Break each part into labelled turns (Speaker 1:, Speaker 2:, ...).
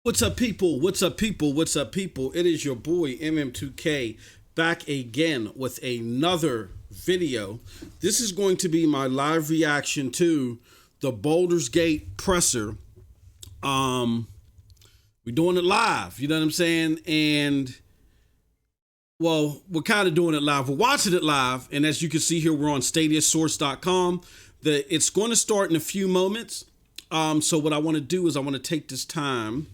Speaker 1: What's up, people? What's up, people? What's up, people? It is your boy MM2K back again with another video. This is going to be my live reaction to the Baldur's Gate presser. We're doing it live, you know what I'm saying? And well, we're kind of doing it live. We're watching it live, and as you can see here, we're on StadiaSource.com. It's going to start in a few moments. So what I want to do is I want to take this time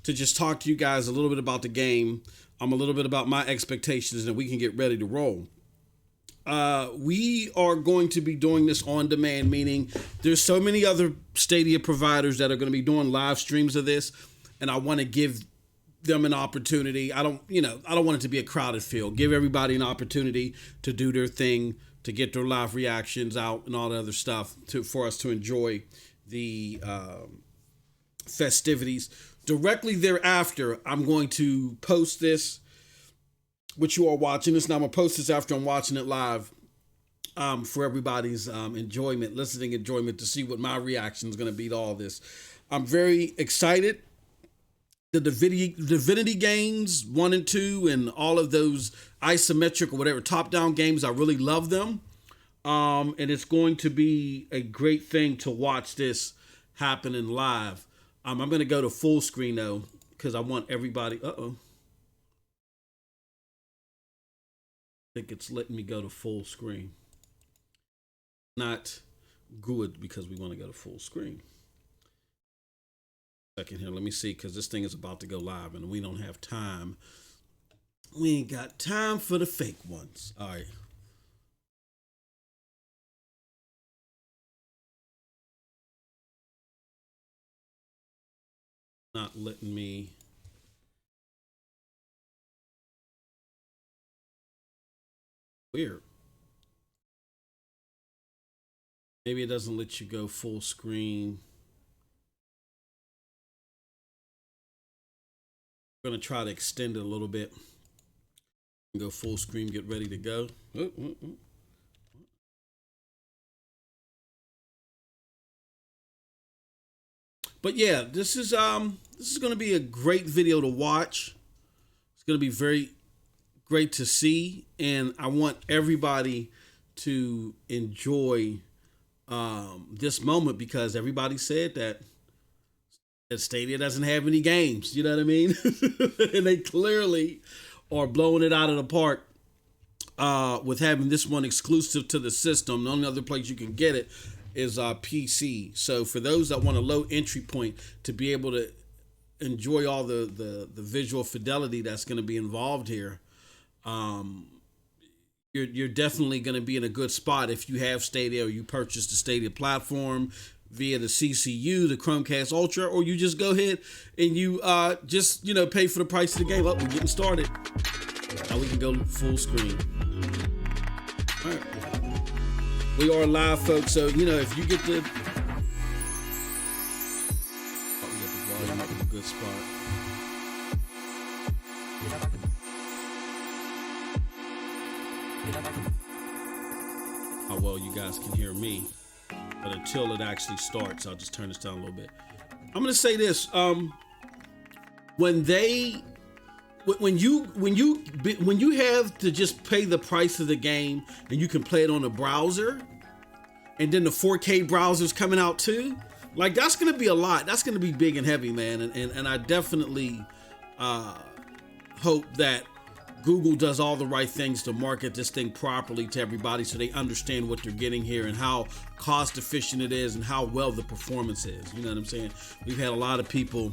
Speaker 1: to just talk to you guys a little bit about the game, a little bit about my expectations, and we can get ready to roll. We are going to be doing this on demand, meaning there's so many other Stadia providers that are going to be doing live streams of this, and I want to give them an opportunity. I don't want it to be a crowded field. Give everybody an opportunity to do their thing, to get their live reactions out and all the other stuff for us to enjoy the festivities. Directly thereafter, I'm going to post this, which you are watching this. Now, I'm going to post this after I'm watching it live for everybody's listening enjoyment, to see what my reaction is going to be to all this. I'm very excited. The Divinity games 1 and 2 and all of those isometric or whatever top-down games, I really love them. And it's going to be a great thing to watch this happening live. I'm going to go to full screen though, because I want everybody. I think it's letting me go to full screen. Not good, because we want to go to full screen. Second here, let me see, because this thing is about to go live and we don't have time. We ain't got time for the fake ones. All right. Not letting me. Weird. Maybe it doesn't let you go full screen. I'm going to try to extend it a little bit. Go full screen, get ready to go. But yeah, this is going to be a great video to watch. It's going to be very great to see, and I want everybody to enjoy this moment, because everybody said that Stadia doesn't have any games. You know what I mean? And they clearly are blowing it out of the park with having this one exclusive to the system. The only other place you can get it is PC. So for those that want a low entry point to be able to enjoy all the visual fidelity that's going to be involved here, you're definitely going to be in a good spot if you have Stadia, or you purchase the Stadia platform via the CCU, the Chromecast Ultra, or you just go ahead and you just pay for the price of the game. We're getting started. Now we can go full screen. All right. We are live, folks, so, if you get the... Oh, we got the volume up in a good spot. How well you guys can hear me. But until it actually starts, I'll just turn this down a little bit. I'm going to say this. When you have to just pay the price of the game and you can play it on a browser, and then the 4K browser's coming out too, like, that's going to be a lot. That's going to be big and heavy, man. And I definitely hope that Google does all the right things to market this thing properly to everybody, so they understand what they're getting here and how cost efficient it is and how well the performance is. You know what I'm saying? We've had a lot of people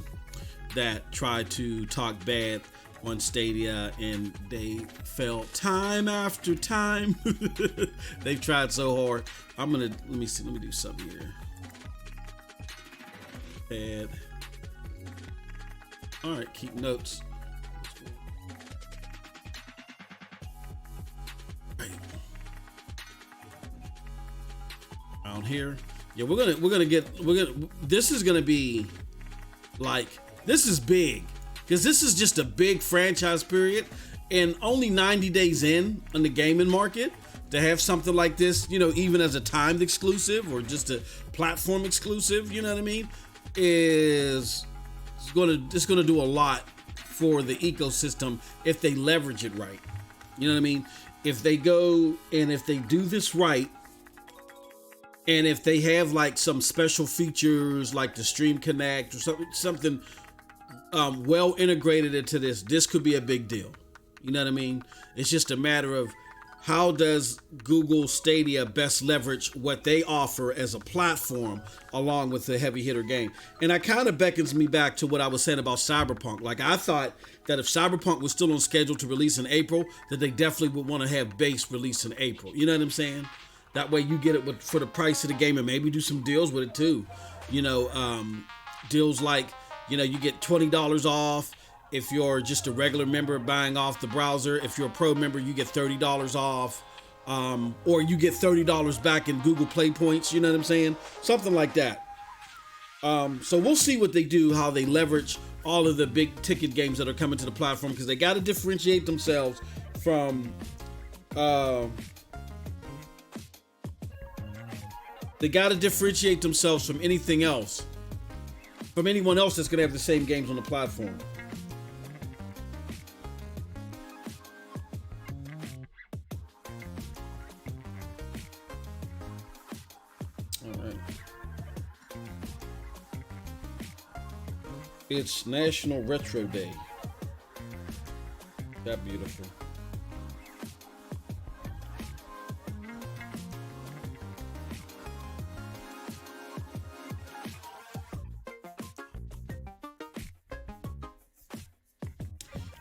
Speaker 1: that try to talk bad on Stadia, and they fail time after time. They've tried so hard. Let me do something here. And all right, keep notes. Right. Down here. Yeah, this is gonna be like, this is big. Because this is just a big franchise period, and only 90 days in on the gaming market, to have something like this, even as a timed exclusive or just a platform exclusive, you know what I mean, is it's gonna do a lot for the ecosystem if they leverage it right. You know what I mean? If they go and if they do this right, and if they have like some special features like the Stream Connect or something well integrated into this could be a big deal. You know what I mean? It's just a matter of how does Google Stadia best leverage what they offer as a platform along with the heavy hitter game. And that kind of beckons me back to what I was saying about Cyberpunk. Like, I thought that if Cyberpunk was still on schedule to release in April, that they definitely would want to have base release in April. You know what I'm saying? That way you get it for the price of the game and maybe do some deals with it too. You know, deals like, you know, you get $20 off if you're just a regular member buying off the browser. If you're a pro member, you get $30 off, or you get $30 back in Google Play points. You know what I'm saying? Something like that. So we'll see what they do, how they leverage all of the big ticket games that are coming to the platform, because they got to differentiate themselves from anything else, from anyone else that's going to have the same games on the platform. All right. It's National Retro Day. That beautiful.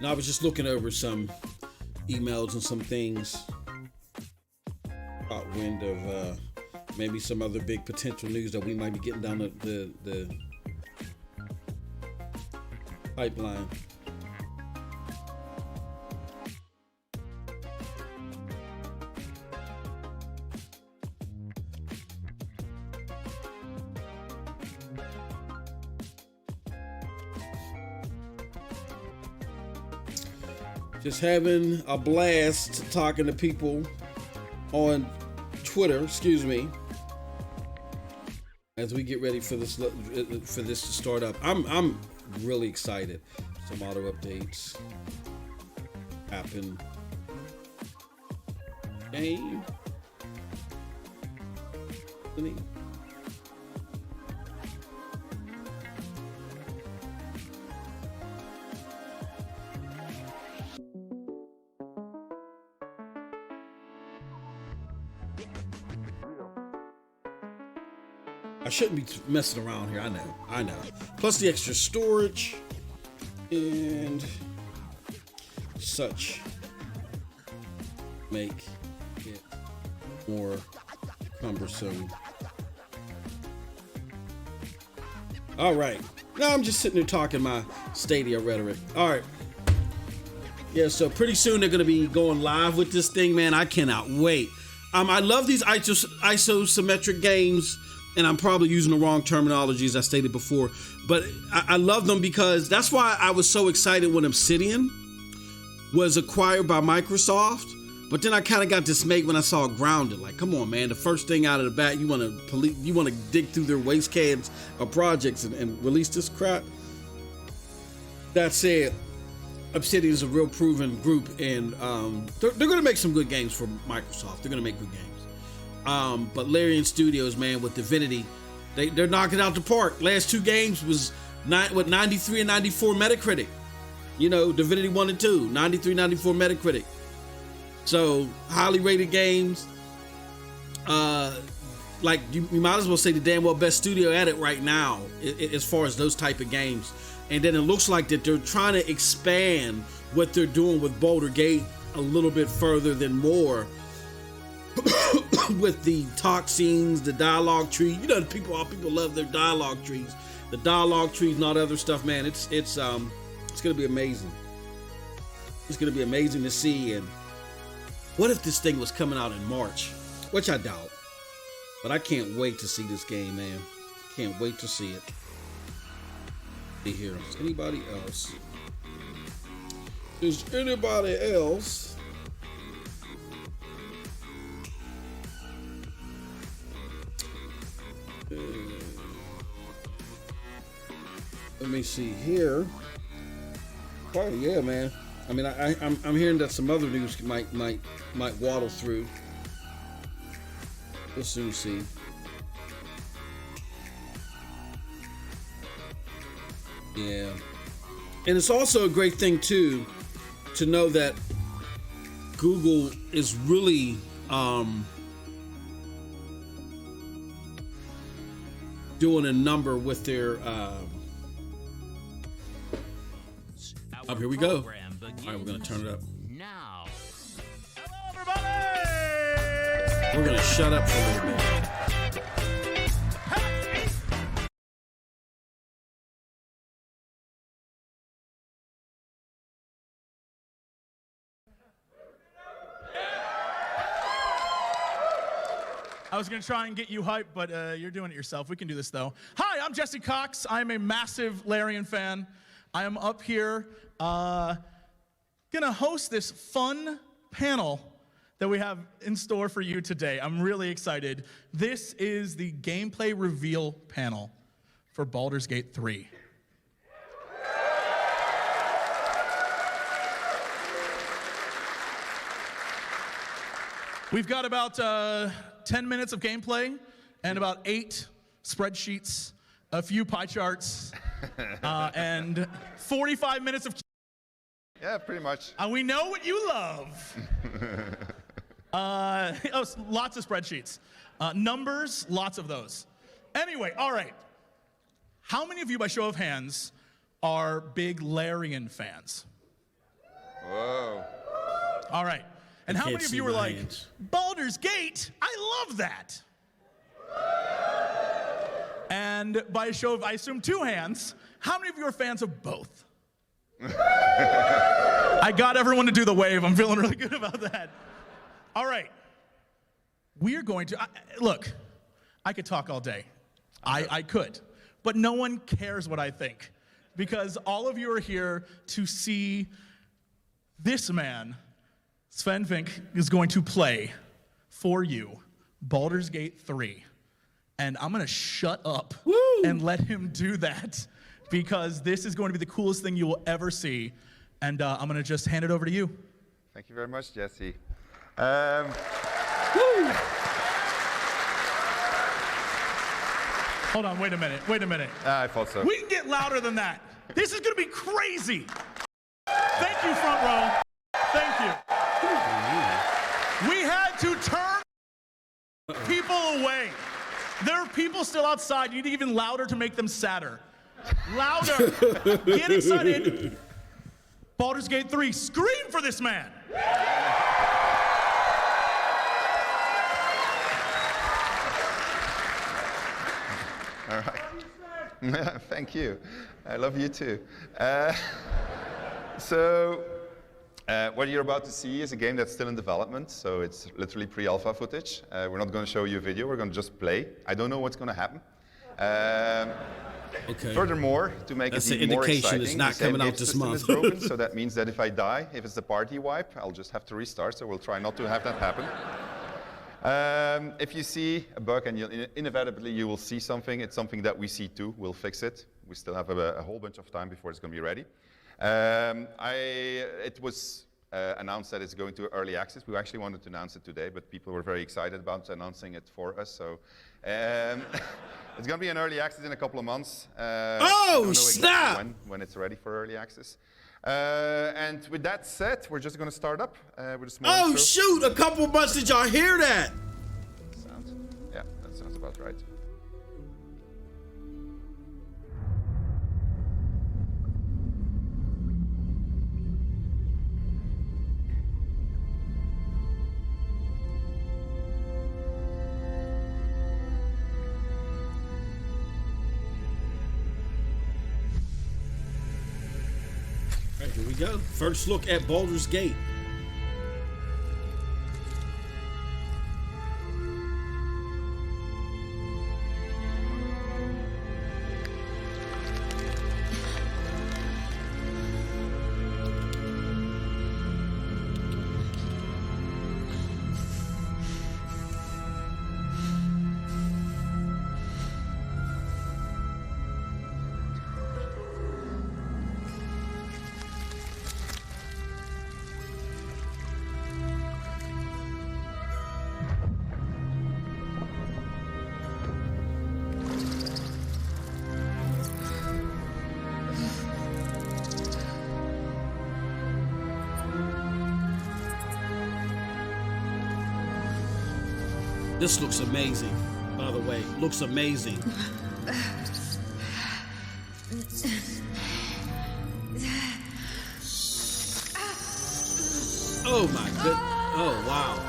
Speaker 1: Now, I was just looking over some emails and some things out wind of maybe some other big potential news that we might be getting down the pipeline. Just having a blast talking to people on Twitter, as we get ready for this to start up. I'm really excited. Some auto updates happen. Game. I shouldn't be messing around here. I know. Plus the extra storage and such make it more cumbersome. All right. Now I'm just sitting there talking my Stadia rhetoric. All right. Yeah, so pretty soon they're going to be going live with this thing, man. I cannot wait. I love these isosymmetric games. And I'm probably using the wrong terminology, as I stated before, but I love them because that's why I was so excited when Obsidian was acquired by Microsoft. But then I kind of got dismayed when I saw Grounded. Like, come on, man! The first thing out of the bat, you want to dig through their waste cans of projects and release this crap. That said, Obsidian is a real proven group, and they're going to make some good games for Microsoft. They're going to make good games. But Larian Studios, man, with Divinity, they're knocking out the park. Last two games was 93 and 94 Metacritic. You know, Divinity 1 and 2, 93, 94 Metacritic. So, highly rated games. Like, you might as well say the damn well best studio at it right now, as far as those type of games. And then it looks like that they're trying to expand what they're doing with Baldur Gate a little bit further than more. With the talk scenes, the dialogue tree, you know, people love their dialogue trees, the dialogue trees and all the other stuff, man. It's gonna be amazing. It's gonna be amazing to see. And what if this thing was coming out in March, which I doubt, but I can't wait to see this game, man. Can't wait to see it. See here, is anybody else? Is anybody else? Let me see here. Oh yeah, man. I mean, I'm hearing that some other news might waddle through. We'll soon see. Yeah, and it's also a great thing too to know that Google is really doing a number with their. Up here we go. All right, we're gonna turn it up.
Speaker 2: Now, hello everybody.
Speaker 1: We're gonna shut up for a little bit.
Speaker 3: I was going to try and get you hyped, but you're doing it yourself. We can do this, though. Hi, I'm Jesse Cox. I'm a massive Larian fan. I am up here going to host this fun panel that we have in store for you today. I'm really excited. This is the gameplay reveal panel for Baldur's Gate 3. We've got about 10 minutes of gameplay and about 8 spreadsheets, a few pie charts, and 45 minutes of...
Speaker 4: Yeah, pretty much.
Speaker 3: We know what you love. Lots of spreadsheets. Numbers, lots of those. Anyway, all right. How many of you, by show of hands, are big Larian fans?
Speaker 4: Whoa.
Speaker 3: All right. And how many of you were like, Baldur's Gate? I love that. And by a show of, I assume, 2 hands, how many of you are fans of both? I got everyone to do the wave. I'm feeling really good about that. All right. We're going to, look, I could talk all day. I could. But no one cares what I think. Because all of you are here to see this man, Sven Vink, is going to play for you Baldur's Gate 3. And I'm going to shut up and let him do that because this is going to be the coolest thing you will ever see. And I'm going to just hand it over to you.
Speaker 4: Thank you very much, Jesse.
Speaker 3: Hold on, wait a minute.
Speaker 4: I thought so.
Speaker 3: We can get louder than that. This is going to be crazy. Thank you, front row. Thank you. We had to turn people away. There are people still outside. You need even louder to make them sadder. Louder. Get excited. Baldur's Gate 3. Scream for this man.
Speaker 4: All right. Thank you. I love you too. What you're about to see is a game that's still in development, so it's literally pre-alpha footage. We're not going to show you a video, we're going to just play. I don't know what's going to happen.
Speaker 1: Okay.
Speaker 4: Furthermore, to make it even more exciting,
Speaker 1: it's not coming out this month.
Speaker 4: Is broken, so that means that if I die, if it's a party wipe, I'll just have to restart, so we'll try not to have that happen. If you see a bug, and inevitably you will see something, it's something that we see too. We'll fix it. We still have a whole bunch of time before it's going to be ready. It was announced that it's going to early access. We actually wanted to announce it today, but people were very excited about announcing it for us. So it's going to be in early access in a couple of months.
Speaker 1: Oh, snap!
Speaker 4: When it's ready for early access. And with that said, we're just going to start up with a small intro.
Speaker 1: Shoot! A couple months. Did y'all hear that?
Speaker 4: Yeah, that sounds about right.
Speaker 1: All right, here we go. First look at Baldur's Gate. This looks amazing, by the way. Looks amazing. Oh my goodness. Oh, wow.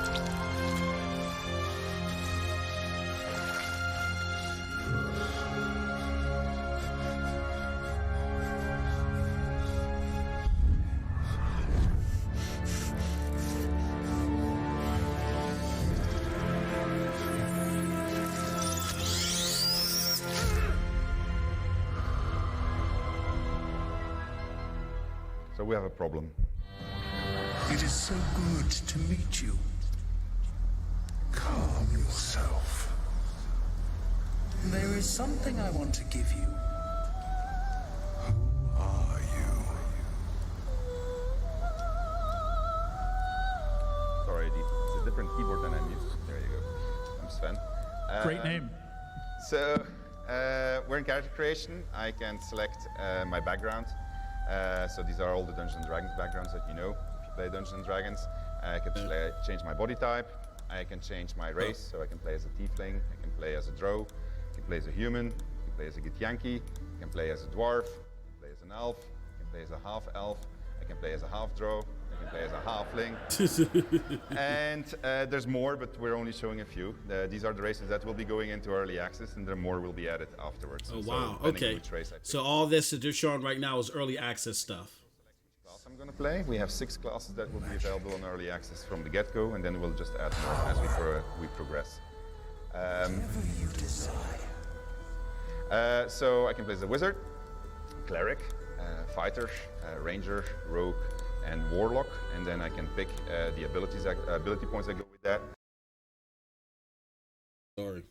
Speaker 4: So we have a problem.
Speaker 5: It is so good to meet you. Calm yourself. There is something I want to give you. Who are you?
Speaker 4: Sorry, it's a different keyboard than I'm used to. There you go. I'm Sven.
Speaker 3: Great name.
Speaker 4: So we're in character creation. I can select my background. So these are all the Dungeons & Dragons backgrounds that you know if you play Dungeons & Dragons. I can change my body type. I can change my race, so I can play as a tiefling, I can play as a drow, I can play as a human, I can play as a Githyanki, I can play as a dwarf, I can play as an elf, I can play as a half-elf, I can play as a half-drow, I can play as a halfling. And there's more, but we're only showing a few. These are the races that will be going into early access, and there more will be added afterwards.
Speaker 1: Oh,
Speaker 4: So
Speaker 1: wow.
Speaker 4: depending
Speaker 1: Okay.
Speaker 4: which race I pick.
Speaker 1: So all this that they're showing right now is early access stuff.
Speaker 4: Class I'm going to play. We have 6 classes that will be available on early access from the get-go, and then we'll just add more as we progress.
Speaker 5: Whatever you desire.
Speaker 4: So I can play as a wizard, cleric, fighter, ranger, rogue, and warlock, and then I can pick the ability points that go with that.
Speaker 1: Sorry.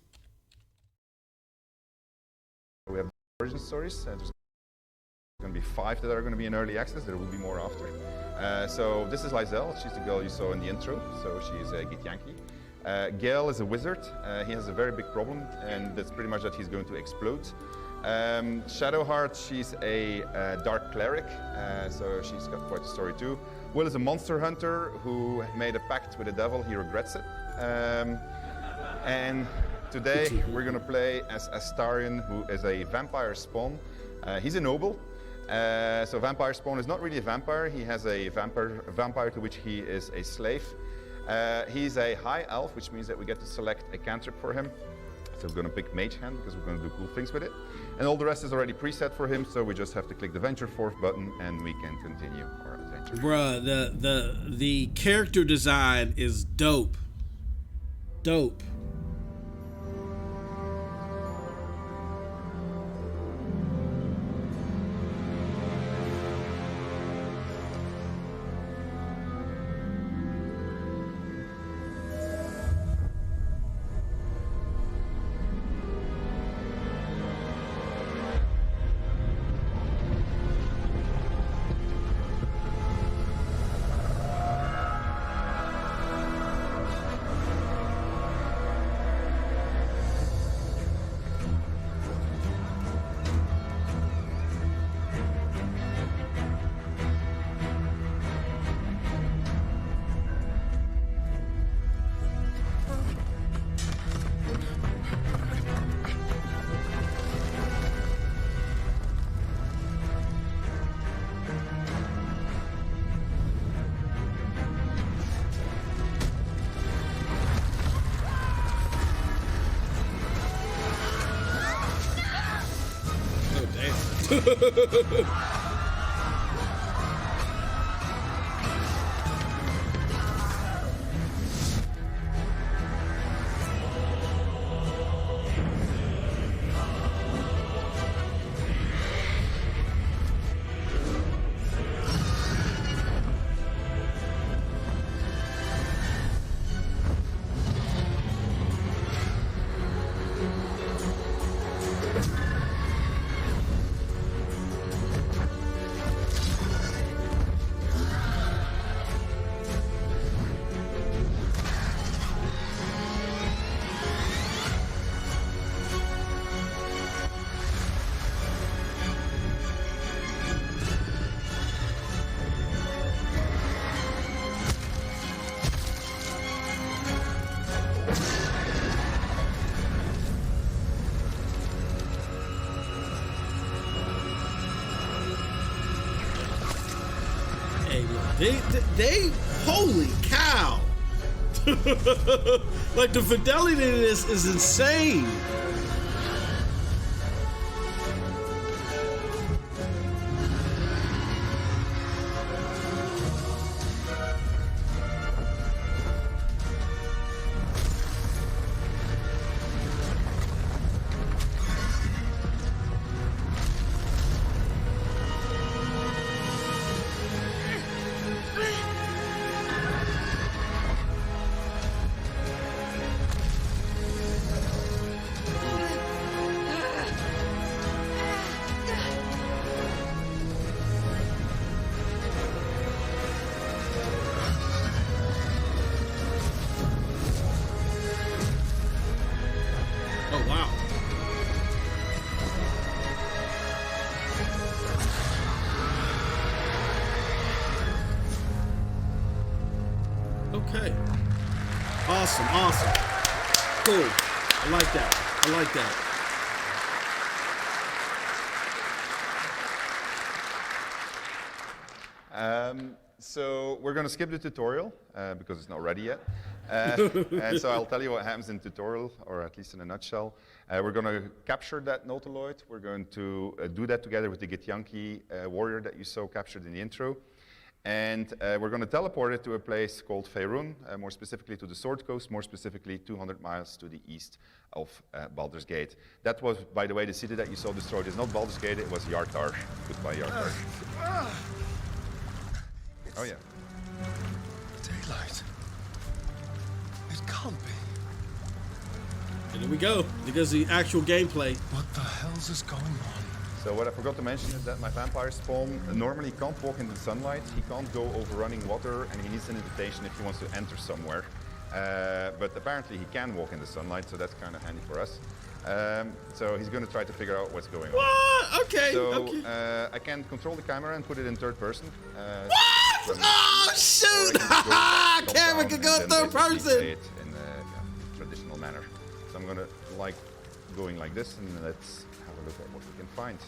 Speaker 4: We have origin stories. There's going to be 5 that are going to be in early access. There will be more after. So this is Lizelle. She's the girl you saw in the intro. So she's a Githyanki. Gale is a wizard. He has a very big problem, and that's pretty much that he's going to explode. Shadowheart, she's a dark cleric, so she's got quite a story too. Will is a monster hunter who made a pact with the devil. He regrets it. And today we're going to play as Astarion, who is a vampire spawn. He's a noble. So vampire spawn is not really a vampire. He has a vampire to which he is a slave. He's a high elf, which means that we get to select a cantrip for him. So we're going to pick Mage Hand because we're going to do cool things with it. And all the rest is already preset for him, so we just have to click the Venture Forth button and we can continue our adventure.
Speaker 1: Bruh, the character design is dope. Dope. They holy cow. Like the fidelity to this is insane. Oh, wow. Okay. Awesome, awesome. Cool. I like that. I like that.
Speaker 4: So we're going to skip the tutorial because it's not ready yet. And so I'll tell you what happens in the tutorial, or at least in a nutshell. We're going to capture that Nautiloid. We're going to do that together with the Githyanki warrior that you saw captured in the intro. And we're going to teleport it to a place called Faerun, more specifically to the Sword Coast, more specifically 200 miles to the east of Baldur's Gate. That was, by the way, the city that you saw destroyed. It's not Baldur's Gate, it was Yartar. Goodbye, Yartar. Oh, yeah.
Speaker 5: Daylight. It can't be.
Speaker 1: And here we go. Because the actual gameplay.
Speaker 5: What the hell's is going on?
Speaker 4: So what I forgot to mention is that my vampire spawn normally can't walk in the sunlight. He can't go over running water, and he needs an invitation if he wants to enter somewhere. But apparently he can walk in the sunlight, so that's kind of handy for us. So he's going to try to figure out what's going on.
Speaker 1: What? Okay.
Speaker 4: So
Speaker 1: Okay.
Speaker 4: I can control the camera and put it in third person.
Speaker 1: What? Oh, shoot! Camera can go third person.
Speaker 4: Play it in a traditional manner. So I'm going to like going like this, and let's have a look at what we can find.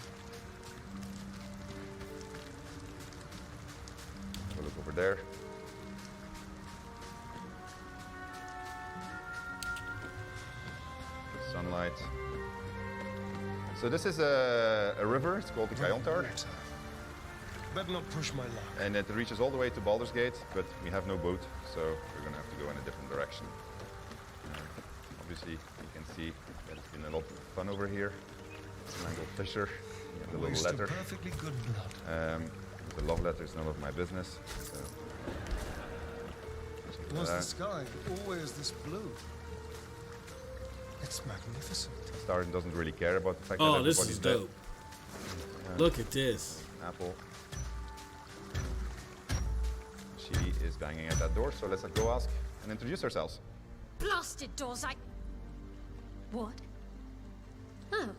Speaker 4: Have a look over there. Sunlight. So this is a river. It's called the Kayontar.
Speaker 5: Better not push my luck.
Speaker 4: And it reaches all the way to Baldur's Gate, but we have no boat, so we're going to have to go in a different direction. Obviously, you can see that it's been a lot of fun over here. Mangled Fisher, the little
Speaker 5: Waste of
Speaker 4: letter.
Speaker 5: perfectly good blood.
Speaker 4: The love letter is none of my business. So.
Speaker 5: Was the sky always this blue? It's magnificent.
Speaker 4: Star doesn't really care about the fact that
Speaker 1: Oh, this
Speaker 4: everybody's
Speaker 1: is
Speaker 4: dead.
Speaker 1: dope. Look at this.
Speaker 4: Apple. She is banging at that door, so let's go ask and introduce ourselves.
Speaker 6: Blasted Dosage. What? Oh,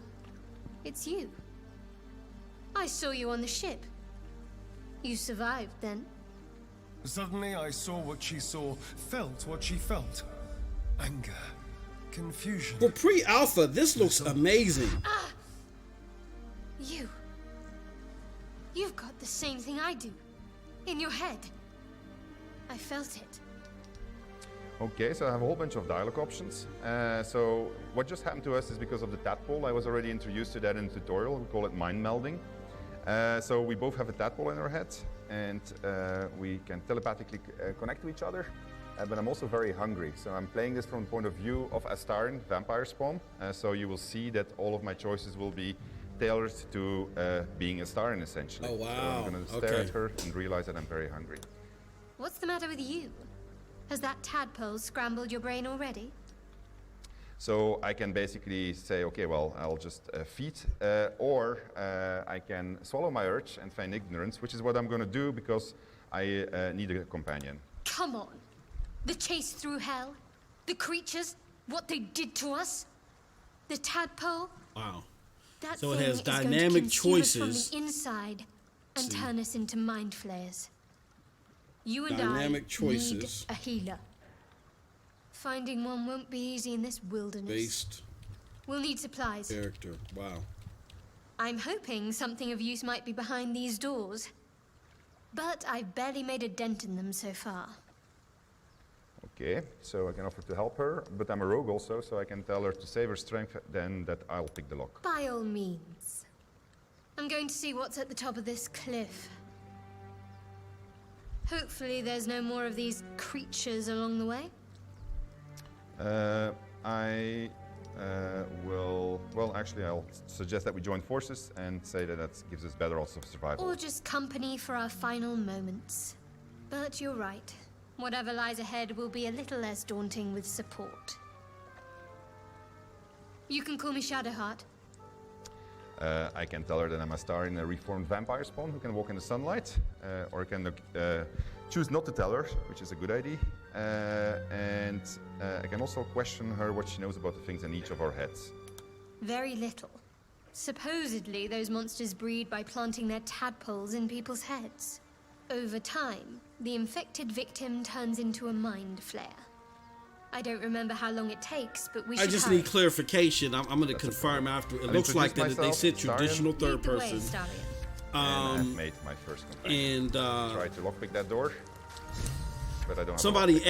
Speaker 6: it's you. I saw you on the ship. You survived then?
Speaker 5: Suddenly I saw what she saw, felt what she felt. Anger, confusion.
Speaker 1: For pre-alpha, this looks amazing.
Speaker 6: You've got the same thing I do. In your head. I felt it.
Speaker 4: Okay, so I have a whole bunch of dialogue options. So what just happened to us is because of the tadpole. I was already introduced to that in the tutorial. We call it mind melding. So we both have a tadpole in our heads, and we can telepathically connect to each other. But I'm also very hungry. So I'm playing this from the point of view of Astarion, vampire spawn. So you will see that all of my choices will be tailored to being Astarion, essentially.
Speaker 1: Oh, wow.
Speaker 4: So I'm going to stare at her and realize that I'm very hungry.
Speaker 6: What's the matter with you? Has that tadpole scrambled your brain already?
Speaker 4: So I can basically say, okay, well, I'll just feed, or I can swallow my urge and feign ignorance, which is what I'm going to do because I need a companion.
Speaker 6: Come on. The chase through hell? The creatures? What they did to us? The tadpole?
Speaker 1: Wow.
Speaker 6: That
Speaker 1: So it
Speaker 6: thing
Speaker 1: has
Speaker 6: is going to
Speaker 1: dynamic
Speaker 6: consume us
Speaker 1: choices.
Speaker 6: from the inside and turn us into mind flayers. You and
Speaker 1: Dynamic
Speaker 6: I
Speaker 1: choices.
Speaker 6: need a healer. Finding one won't be easy in this wilderness.
Speaker 1: Based
Speaker 6: We'll need supplies.
Speaker 1: character. Wow.
Speaker 6: I'm hoping something of use might be behind these doors. But I've barely made a dent in them so far.
Speaker 4: Okay, so I can offer to help her, but I'm a rogue also, so I can tell her to save her strength, then that I'll pick the lock.
Speaker 6: By all means. I'm going to see what's at the top of this cliff. Hopefully there's no more of these creatures along the way.
Speaker 4: I will... Well, actually, I'll suggest that we join forces and say that that gives us better odds of survival.
Speaker 6: Or just company for our final moments. But you're right. Whatever lies ahead will be a little less daunting with support. You can call me Shadowheart.
Speaker 4: I can tell her that I'm a star in a reformed vampire spawn who can walk in the sunlight, or I can choose not to tell her, which is a good idea. And I can also question her what she knows about the things in each of our heads.
Speaker 6: Very little. Supposedly, those monsters breed by planting their tadpoles in people's heads. Over time, the infected victim turns into a mind flayer. I don't remember how long it takes, but we should
Speaker 1: I just
Speaker 6: hurry.
Speaker 1: need clarification. I'm going to confirm after. It looks like that they said traditional third
Speaker 6: Lead the way,
Speaker 1: person.
Speaker 6: Stadia.
Speaker 4: And I've made my first complaint.
Speaker 1: And
Speaker 4: Try to lockpick that door, but I don't have
Speaker 1: somebody's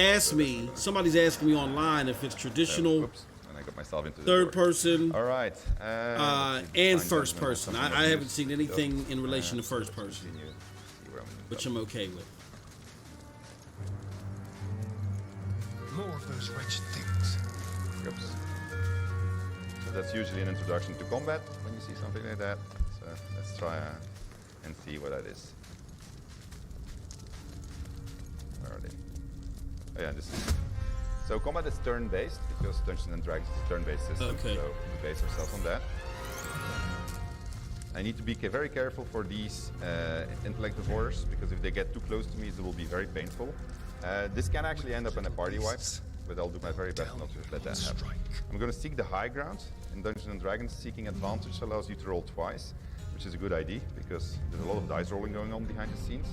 Speaker 1: asking me online if it's traditional,
Speaker 4: oops, and I got myself into the
Speaker 1: third
Speaker 4: door.
Speaker 1: person,
Speaker 4: All right.
Speaker 1: and first person. I haven't seen anything in relation to first person,
Speaker 4: Continue, see where I'm
Speaker 1: which I'm okay with.
Speaker 5: More of those wretched things.
Speaker 4: Oops. So that's usually an introduction to combat when you see something like that. So let's try and see what that is. Where are they? Oh yeah, this is. So combat is turn-based because Dungeons and Dragons is a turn-based system.
Speaker 1: Okay.
Speaker 4: So we base ourselves on that. I need to be very careful for these intellect divorce because if they get too close to me, it will be very painful. This can actually end up in a party wipe, but I'll do my very best not to let that happen. I'm going to seek the high ground. In Dungeons and Dragons, seeking advantage allows you to roll twice, which is a good idea because there's a lot of dice rolling going on behind the scenes,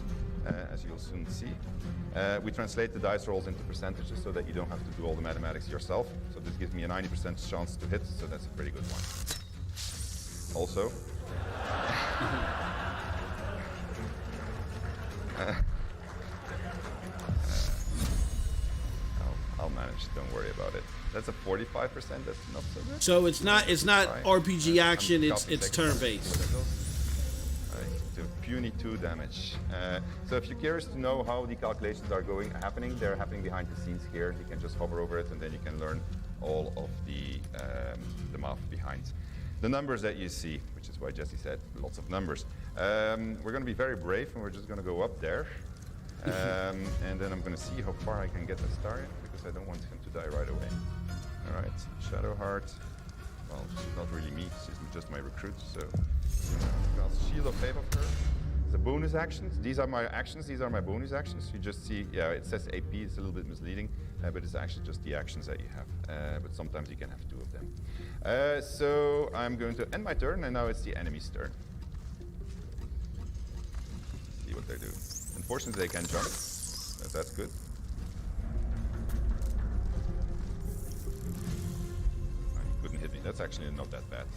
Speaker 4: as you'll soon see. We translate the dice rolls into percentages so that you don't have to do all the mathematics yourself. So this gives me a 90% chance to hit, so that's a pretty good one. Also, I'll manage, don't worry about it. That's a 45%, that's not so good.
Speaker 1: So it's not
Speaker 4: Right.
Speaker 1: RPG action. It's
Speaker 4: Copy
Speaker 1: turn
Speaker 4: second.
Speaker 1: based.
Speaker 4: Right, to puny 2 damage. So if you're curious to know how the calculations are happening, they're happening behind the scenes here. You can just hover over it and then you can learn all of the math behind. The numbers that you see, which is why Jesse said lots of numbers. We're going to be very brave and we're just going to go up there. And then I'm going to see how far I can get the star in because I don't want him to die right away. All right, Shadowheart. Well, she's not really me, she's just my recruit, so cast Shield of Faith of her. The bonus actions, these are my actions, these are my bonus actions. You just see, yeah, it says AP, it's a little bit misleading, but it's actually just the actions that you have. But sometimes you can have 2 of them. So I'm going to end my turn, and now it's the enemy's turn. See what they do. Unfortunately, they can jump, but that's good. He couldn't hit me. That's actually not that bad.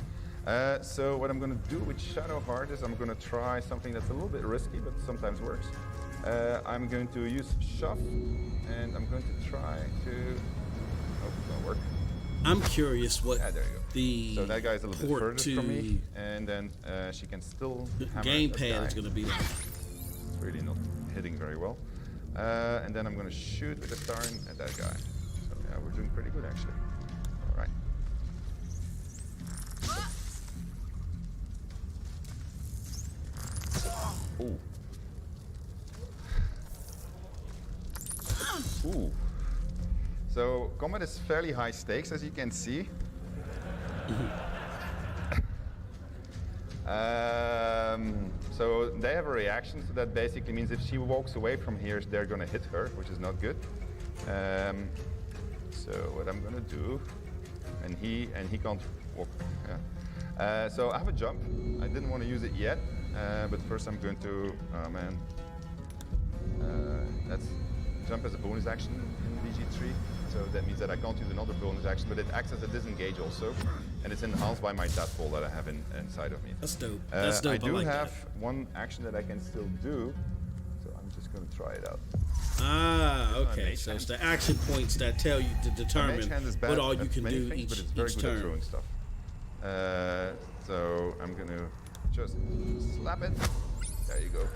Speaker 4: So what I'm going to do with Shadowheart is I'm going to try something that's a little bit risky, but sometimes works. I'm going to use Shove, and I'm going to try to... Oh, it's going to work.
Speaker 1: I'm curious what
Speaker 4: Yeah, there you go.
Speaker 1: the
Speaker 4: So that guy's a little bit
Speaker 1: port
Speaker 4: further from me,
Speaker 1: to
Speaker 4: and then she can still hammer
Speaker 1: gamepad
Speaker 4: that
Speaker 1: is
Speaker 4: guy.
Speaker 1: going to be like.
Speaker 4: It's really not hitting very well. And then I'm going to shoot with the star at that guy. So yeah, we're doing pretty good actually. All right. Ooh. Ooh. So combat is fairly high stakes, as you can see. So they have a reaction, so that basically means if she walks away from here, they're gonna hit her, which is not good. So what I'm gonna do, and he can't walk. Yeah. So I have a jump. I didn't want to use it yet, but first I'm going to. Oh man. That's jump as a bonus action in VG3. So that means that I can't use another bonus action, but it acts as a disengage also, and it's enhanced by my tadpole that I have inside of me.
Speaker 1: That's dope. That's dope.
Speaker 4: I do
Speaker 1: like
Speaker 4: have
Speaker 1: that.
Speaker 4: one action that I can still do, so gonna try it out.
Speaker 1: Ah, okay.
Speaker 4: mage
Speaker 1: So it's
Speaker 4: hand.
Speaker 1: the action points that tell you to
Speaker 4: My
Speaker 1: determine
Speaker 4: mage hand is bad
Speaker 1: what all you
Speaker 4: at
Speaker 1: can
Speaker 4: many
Speaker 1: do
Speaker 4: things, but
Speaker 1: each
Speaker 4: it's very good at
Speaker 1: turn.
Speaker 4: throwing stuff. So I'm gonna just slap it. There you go.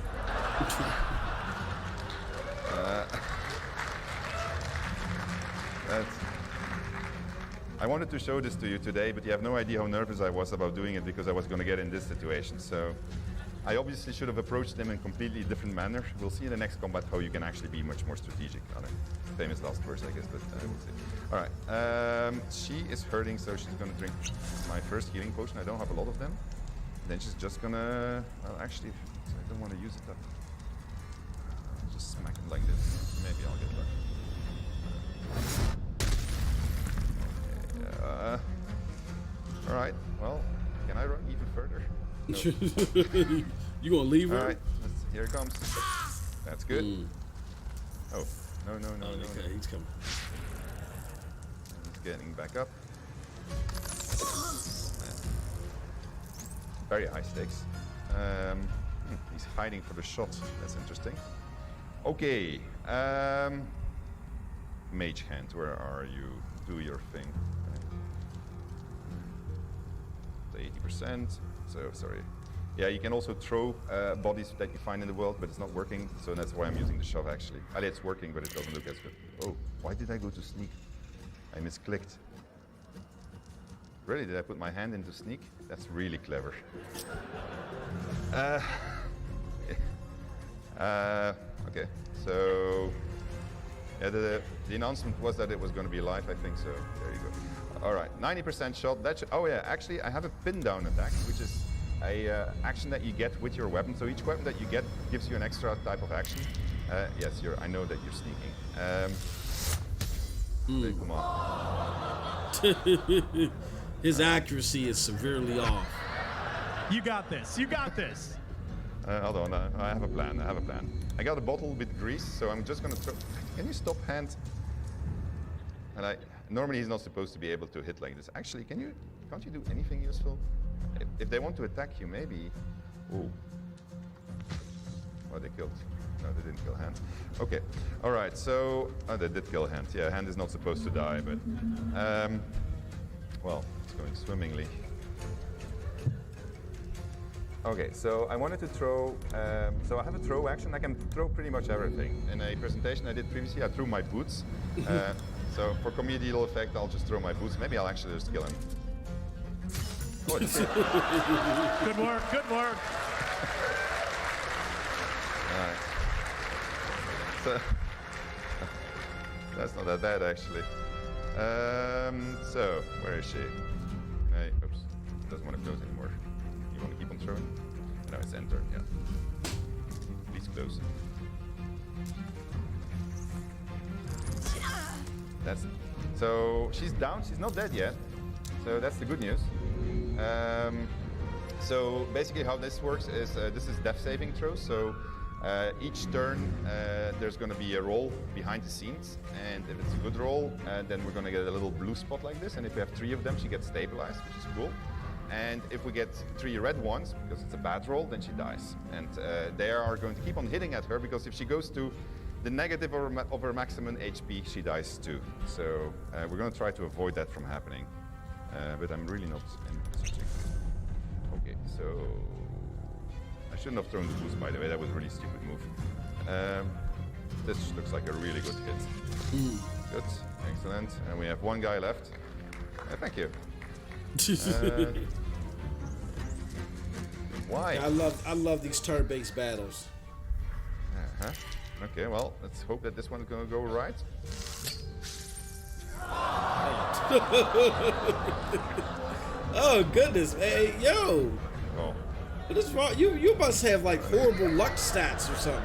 Speaker 4: I wanted to show this to you today, but you have no idea how nervous I was about doing it because I was going to get in this situation. So I obviously should have approached them in a completely different manner. We'll see in the next combat how you can actually be much more strategic. Famous last words, I guess, but we'll see. All right, she is hurting, so she's going to drink my first healing potion. I don't have a lot of them. Then she's just gonna, well, actually, I don't want to use it up. I'll just smack it like this. Maybe I'll get lucky. All right. Well, can I run even further? No.
Speaker 1: You gonna leave her?
Speaker 4: All right. Here it comes. That's good. Oh no!
Speaker 1: Okay, he's coming.
Speaker 4: He's getting back up. Very high stakes. He's hiding for the shot. That's interesting. Okay. Mage hand, where are you? Do your thing. The 80%. So sorry. Yeah, you can also throw bodies that you find in the world, but it's not working. So that's why I'm using the shove actually. It's working, but it doesn't look as good. Oh, why did I go to sneak? I misclicked. Really, did I put my hand into sneak? That's really clever. Okay, so yeah, the announcement was that it was going to be live, I think, so there you go. All right, 90% shot. That should, oh yeah, actually I have a pin down attack, which is a action that you get with your weapon. So each weapon that you get gives you an extra type of action. Yes, I know that you're sneaking. Come on.
Speaker 1: His accuracy is severely off.
Speaker 3: You got this. You got this.
Speaker 4: Hold on, I have a plan. I got a bottle with grease, so I'm just gonna throw. Can you stop hand? And normally he's not supposed to be able to hit like this. Actually, can't you do anything useful? If they want to attack you, maybe. Ooh. Oh, they killed. No, they didn't kill hand. Okay. All right. So they did kill hand. Yeah, hand is not supposed to die, but well, it's going swimmingly. Okay, so I wanted to throw, so I have a throw action. I can throw pretty much everything. In a presentation I did previously, I threw my boots. So for comedial effect, I'll just throw my boots. Maybe I'll actually just kill him. Oh, it's it.
Speaker 3: Good work, good work.
Speaker 4: All right. So, that's not that bad, actually. So, where is she? Hey, oops, doesn't want to close anymore. You want to keep on throwing? No, it's enter, yeah. Please close. So she's down, she's not dead yet. So that's the good news. So basically how this works is, this is death saving throws. So each turn there's going to be a roll behind the scenes. And if it's a good roll, then we're going to get a little blue spot like this. And if we have 3 of them, she gets stabilized, which is cool. And if we get 3 red ones, because it's a bad roll, then she dies. And they are going to keep on hitting at her, because if she goes to the negative of her maximum HP, she dies too. So we're going to try to avoid that from happening. But I'm really not interested. Okay, so I shouldn't have thrown the boost, by the way. That was a really stupid move. This looks like a really good hit. Good, excellent. And we have 1 guy left. Thank you. Why?
Speaker 1: I love these turn-based battles.
Speaker 4: Okay, well, let's hope that this one's gonna go right.
Speaker 1: Oh goodness, man, yo!
Speaker 4: Oh,
Speaker 1: What is wrong? You must have like horrible luck stats or something.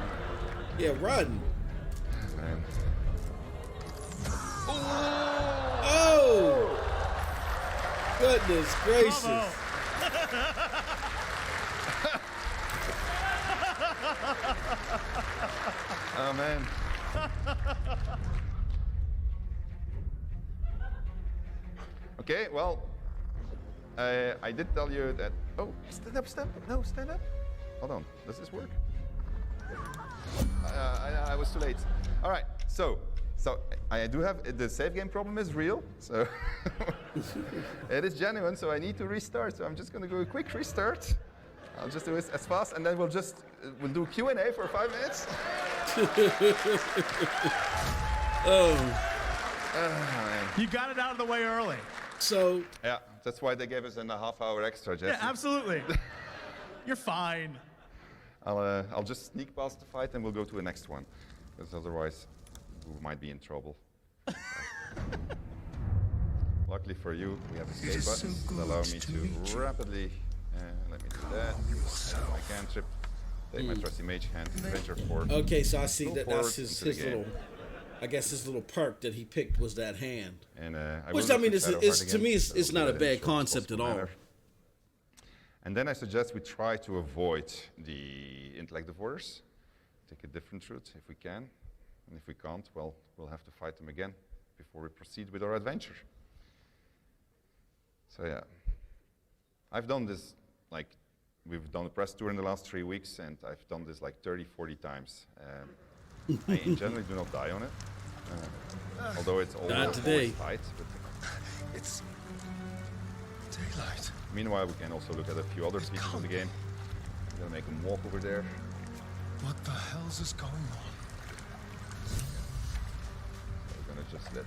Speaker 1: Yeah, run.
Speaker 4: man.
Speaker 1: Oh! Goodness gracious.
Speaker 4: Oh man. Okay, well, I did tell you that. Oh, stand up, stand up. No, stand up. Hold on. Does this work? I was too late. All right, so I do have, the save game problem is real, so it is genuine, so I need to restart. So I'm just gonna do a quick restart. I'll just do it as fast, and then we'll do Q&A for 5 minutes. Man.
Speaker 3: You got it out of the way early.
Speaker 1: So
Speaker 4: Yeah, that's why they gave us a half-hour extra, Jesse.
Speaker 3: Yeah, absolutely. You're fine.
Speaker 4: I'll just sneak past the fight, and we'll go to the next one, because otherwise we might be in trouble. Luckily for you, we have escape buttons that allow me to rapidly. Let me do that. My cantrip. Take my trusty mage hand. Venture forward.
Speaker 1: okay, so I see
Speaker 4: Go
Speaker 1: that's
Speaker 4: forward
Speaker 1: his
Speaker 4: into the game.
Speaker 1: little. I guess his little perk that he picked was that hand.
Speaker 4: And
Speaker 1: Which
Speaker 4: will
Speaker 1: I mean,
Speaker 4: look at
Speaker 1: it's
Speaker 4: Shadowheart
Speaker 1: to
Speaker 4: again,
Speaker 1: me,
Speaker 4: so
Speaker 1: it's
Speaker 4: we'll
Speaker 1: not a
Speaker 4: do that in
Speaker 1: bad
Speaker 4: short
Speaker 1: concept at
Speaker 4: possible
Speaker 1: all.
Speaker 4: manner. And then I suggest we try to avoid the intellect divorce. Take a different route if we can. And if we can't, well, we'll have to fight them again before we proceed with our adventure. So yeah, I've done this, like, we've done a press tour in the last 3 weeks, and I've done this like 30, 40 times. I in generally do not die on it, although it's always
Speaker 1: today.
Speaker 4: tight. But
Speaker 5: It's daylight.
Speaker 4: meanwhile, we can also look at a few other features of the game. I'm gonna make him walk over there.
Speaker 5: What the hell's is going on?
Speaker 4: We're gonna just let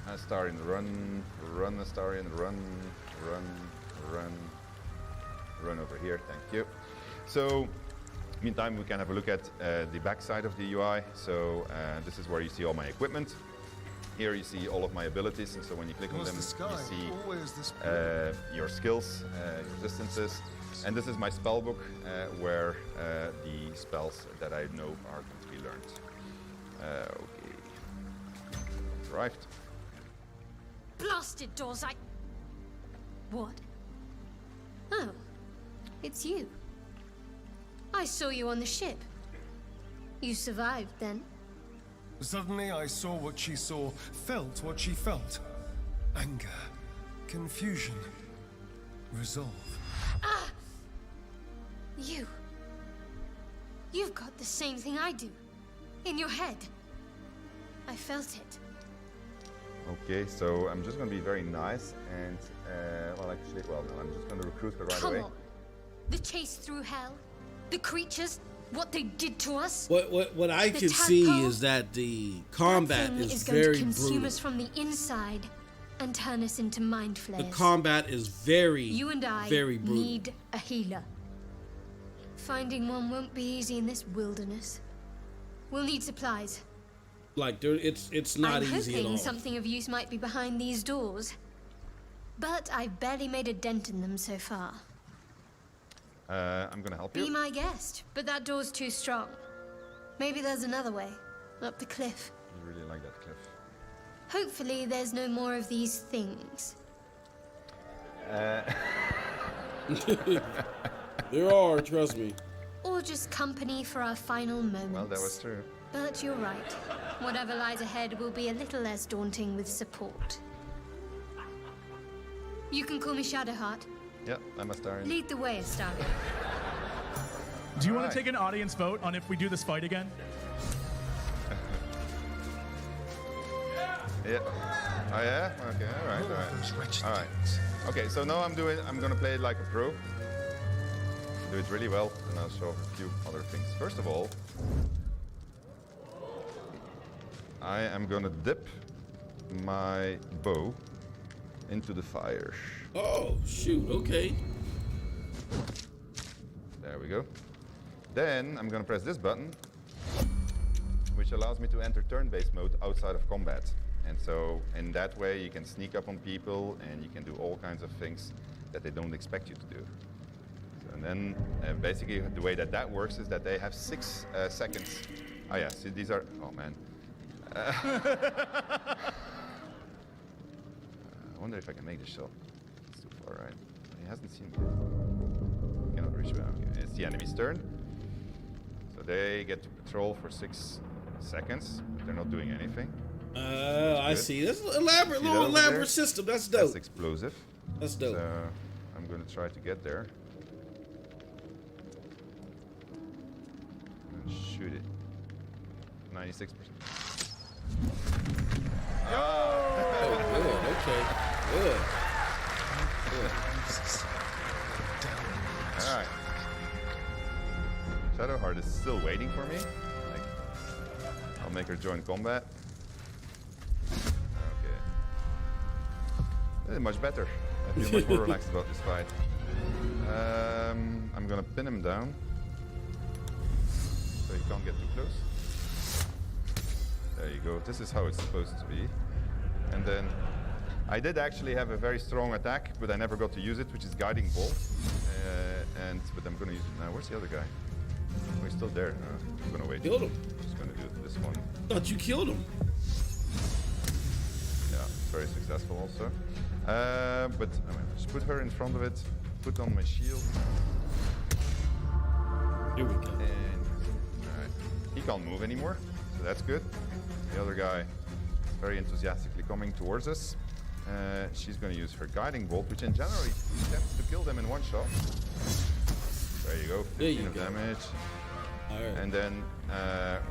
Speaker 4: Astarion run Astarion, run over here, thank you. So, meantime, we can have a look at the back side of the UI. So, this is where you see all my equipment. Here you see all of my abilities, and so when you click on
Speaker 5: Was
Speaker 4: them,
Speaker 5: the sky
Speaker 4: you see
Speaker 5: always this
Speaker 4: your skills, your distances. And this is my spell book, where the spells that I know are going to be learned. Okay. Arrived.
Speaker 6: Blasted Dosage! What? Oh, it's you. I saw you on the ship. You survived then?
Speaker 5: Suddenly I saw what she saw, felt what she felt. Anger, confusion, resolve.
Speaker 6: You've got the same thing I do. In your head. I felt it.
Speaker 4: Okay, so I'm just going to be very nice and, no, I'm just going to recruit her right
Speaker 6: Come
Speaker 4: away.
Speaker 6: on. The chase through hell. The creatures. What they did to us.
Speaker 1: What I
Speaker 6: The
Speaker 1: can see
Speaker 6: tadpole?
Speaker 1: is that the combat
Speaker 6: That thing
Speaker 1: is
Speaker 6: going
Speaker 1: very
Speaker 6: to consume
Speaker 1: brutal.
Speaker 6: us from the inside and turn us into mind
Speaker 1: The
Speaker 6: flayers.
Speaker 1: combat is very,
Speaker 6: You and I
Speaker 1: very brutal.
Speaker 6: need a healer. Finding one won't be easy in this wilderness. We'll need supplies.
Speaker 1: Like it's not
Speaker 6: I'm
Speaker 1: easy at
Speaker 6: hoping
Speaker 1: all.
Speaker 6: something of use might be behind these doors. But I've barely made a dent in them so far.
Speaker 4: I'm going to help
Speaker 6: Be
Speaker 4: you.
Speaker 6: my guest, but that door's too strong. Maybe there's another way, up the cliff.
Speaker 4: I really like that cliff.
Speaker 6: Hopefully there's no more of these things.
Speaker 1: There are, trust me.
Speaker 6: Or just company for our final moments.
Speaker 4: Well, that was true.
Speaker 6: But you're right. Whatever lies ahead will be a little less daunting with support. You can call me Shadowheart.
Speaker 4: Yeah, I'm Astarion.
Speaker 6: Lead the way, Stadia.
Speaker 3: Do you want
Speaker 4: Alright.
Speaker 3: to take an audience vote on if we do this fight again?
Speaker 4: Yeah. Oh yeah? Okay, alright, alright. Alright. Okay, so now I'm gonna play it like a pro. Do it really well, and I'll show a few other things. First of all, I am gonna dip my bow into the fire.
Speaker 1: Oh shoot! Okay.
Speaker 4: There we go. Then I'm gonna press this button, which allows me to enter turn-based mode outside of combat. And so in that way you can sneak up on people and you can do all kinds of things that they don't expect you to do. So, and then basically the way that works is that they have 6 seconds. Oh yeah, see these are, oh man. I wonder if I can make this shot. It's too far, right? He hasn't seen me. Cannot reach me. Okay. It's the enemy's turn. So they get to patrol for 6 seconds, but they're not doing anything.
Speaker 1: I see. That's an elaborate,
Speaker 4: See that
Speaker 1: little
Speaker 4: over there?
Speaker 1: elaborate system. That's dope.
Speaker 4: That's explosive.
Speaker 1: That's dope.
Speaker 4: So I'm going to try to get there. And shoot it. 96%.
Speaker 1: Oh, good. Okay. Good.
Speaker 4: All right. Shadowheart is still waiting for me. Like, I'll make her join combat. Okay. This is much better. I feel much more relaxed about this fight. I'm gonna pin him down so he can't get too close. There you go. This is how it's supposed to be. And then I did actually have a very strong attack, but I never got to use it, which is Guiding Bolt. But I'm gonna use it now. Where's the other guy? Oh, he's still there. No, I'm gonna wait.
Speaker 1: Killed him.
Speaker 4: I'm just gonna do this one.
Speaker 1: Thought you killed him.
Speaker 4: Yeah, very successful also. But I mean, just put her in front of it, put on my shield.
Speaker 1: Here we go.
Speaker 4: And alright. He can't move anymore, so that's good. The other guy very enthusiastically coming towards us. She's going to use her Guiding Bolt, which in general attempts to kill them in one shot. There you go, 15 of damage.
Speaker 1: All right.
Speaker 4: And then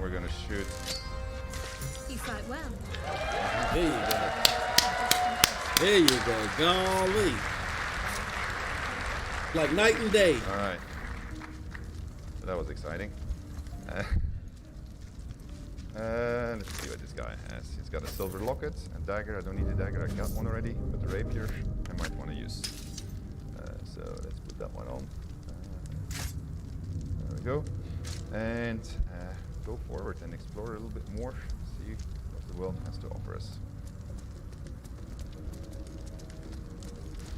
Speaker 4: we're going to shoot.
Speaker 6: You fight well.
Speaker 1: There you go. There you go. Golly. Like night and day.
Speaker 4: All right. So that was exciting. Let's see what this guy has. He's got a silver locket, a dagger. I don't need a dagger. I got one already. But the rapier, I might want to use. So let's put that one on. There we go. And go forward and explore a little bit more. See what the world has to offer us.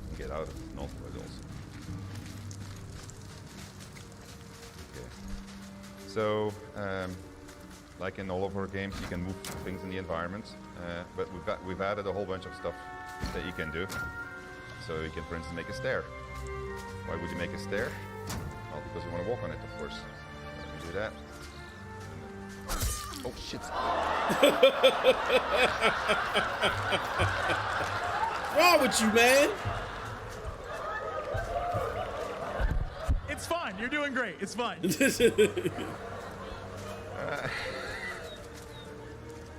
Speaker 4: And get out of Northwood also. Okay. So, like in all of our games, you can move things in the environment, but we've added a whole bunch of stuff that you can do. So you can, for instance, make a stair. Why would you make a stair? Well, because you want to walk on it, of course. Let me do that. Oh shit!
Speaker 1: What's wrong with you, man?
Speaker 3: It's fine. You're doing great. It's fine.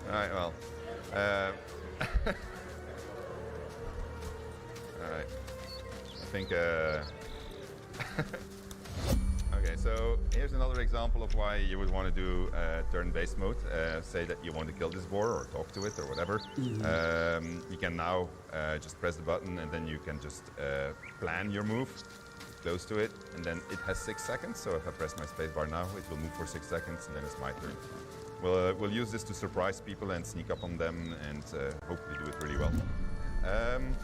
Speaker 4: All right, well. All right. I think. Okay, so here's another example of why you would want to do turn-based mode. Say that you want to kill this boar or talk to it or whatever. You can now just press the button and then you can just plan your move, close to it, and then it has 6 seconds. So if I press my spacebar now, it will move for 6 seconds, and then it's my turn. We'll use this to surprise people and sneak up on them and hopefully do it really well. I'm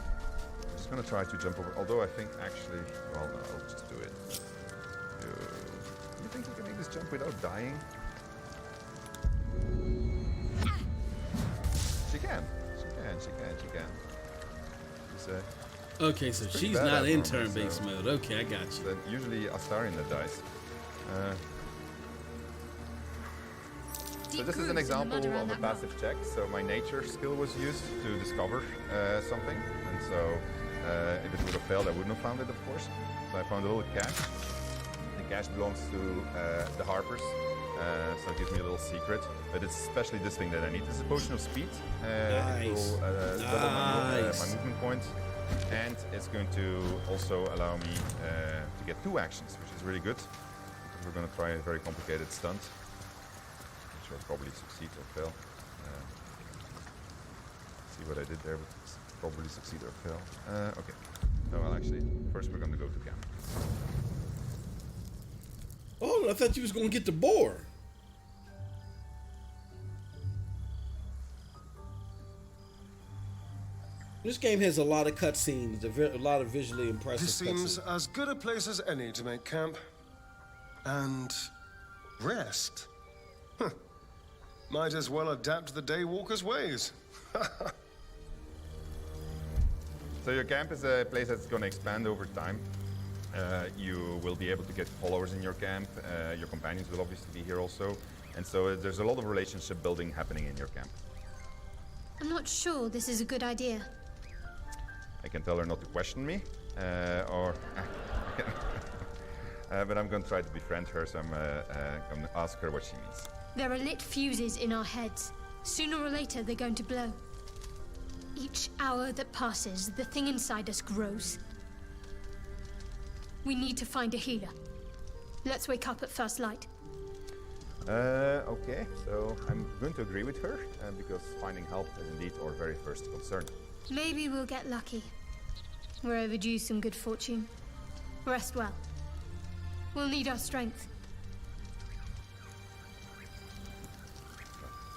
Speaker 4: just gonna try to jump over, although I think actually, well, no, I'll just do it. You think you can make this jump without dying? She can.
Speaker 1: Okay, so
Speaker 4: pretty
Speaker 1: she's
Speaker 4: bad
Speaker 1: not
Speaker 4: at
Speaker 1: in
Speaker 4: it,
Speaker 1: turn-based
Speaker 4: so-
Speaker 1: mode. Okay, I got you.
Speaker 4: Then usually Astarion that dies. So this is an example of a passive check. So my nature skill was used to discover something, and so if it would have failed, I wouldn't have found it, of course. So I found a little cache. The cache belongs to the harpers, so it gives me a little secret. But it's especially this thing that I need. This is a potion of speed.
Speaker 1: Nice.
Speaker 4: It will double my
Speaker 1: Nice.
Speaker 4: movement points, and it's going to also allow me to get 2 actions, which is really good. Because we're going to try a very complicated stunt. I'll probably succeed or fail. See what I did there, but probably succeed or fail. Okay. No, well, actually, first we're going to go to camp.
Speaker 1: Oh, I thought you was gonna get the boar. This game has a lot of cutscenes, a lot of visually impressive
Speaker 5: This seems
Speaker 1: cutscenes.
Speaker 5: as good a place as any to make camp. And rest. Huh. Might as well adapt to the Daywalker's ways.
Speaker 4: So your camp is a place that's going to expand over time. You will be able to get followers in your camp. Your companions will obviously be here also. And so there's a lot of relationship building happening in your camp.
Speaker 6: I'm not sure this is a good idea.
Speaker 4: I can tell her not to question me, or But I'm going to try to befriend her, so I'm going to ask her what she means.
Speaker 6: There are lit fuses in our heads. Sooner or later, they're going to blow. Each hour that passes, the thing inside us grows. We need to find a healer. Let's wake up at first light.
Speaker 4: Okay, so I'm going to agree with her, because finding help is indeed our very first concern.
Speaker 6: Maybe we'll get lucky. We're overdue some good fortune. Rest well. We'll need our strength.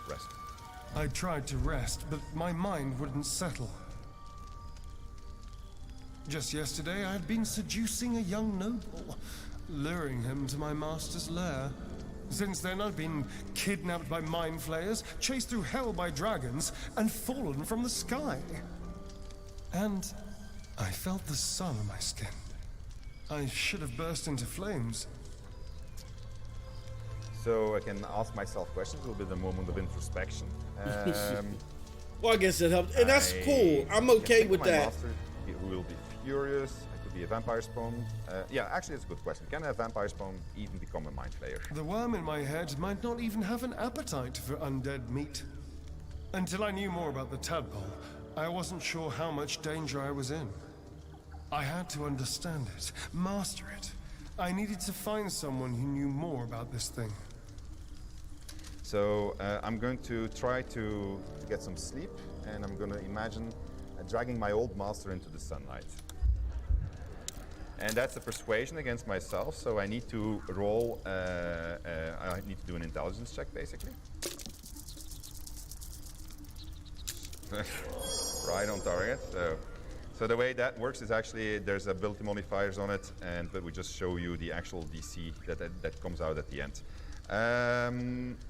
Speaker 4: Rest.
Speaker 5: I tried to rest, but my mind wouldn't settle. Just yesterday, I had been seducing a young noble, luring him to my master's lair. Since then, I've been kidnapped by mind flayers, chased through hell by dragons, and fallen from the sky. And I felt the sun on my skin. I should have burst into flames.
Speaker 4: So I can ask myself questions, a little bit of a moment of introspection.
Speaker 1: Well, I guess it helped, and that's cool. I'm okay with that.
Speaker 4: Master, who will be furious? I could be a vampire spawn. Yeah, actually, it's a good question. Can a vampire spawn even become a mind flayer?
Speaker 5: The worm in my head might not even have an appetite for undead meat. Until I knew more about the tadpole, I wasn't sure how much danger I was in. I had to understand it, master it. I needed to find someone who knew more about this thing.
Speaker 4: So I'm going to try to get some sleep, and I'm going to imagine dragging my old master into the sunlight. And that's a persuasion against myself, so I need to roll, I need to do an intelligence check, basically. Right on target. So the way that works is actually there's ability modifiers on it, but we just show you the actual DC that comes out at the end.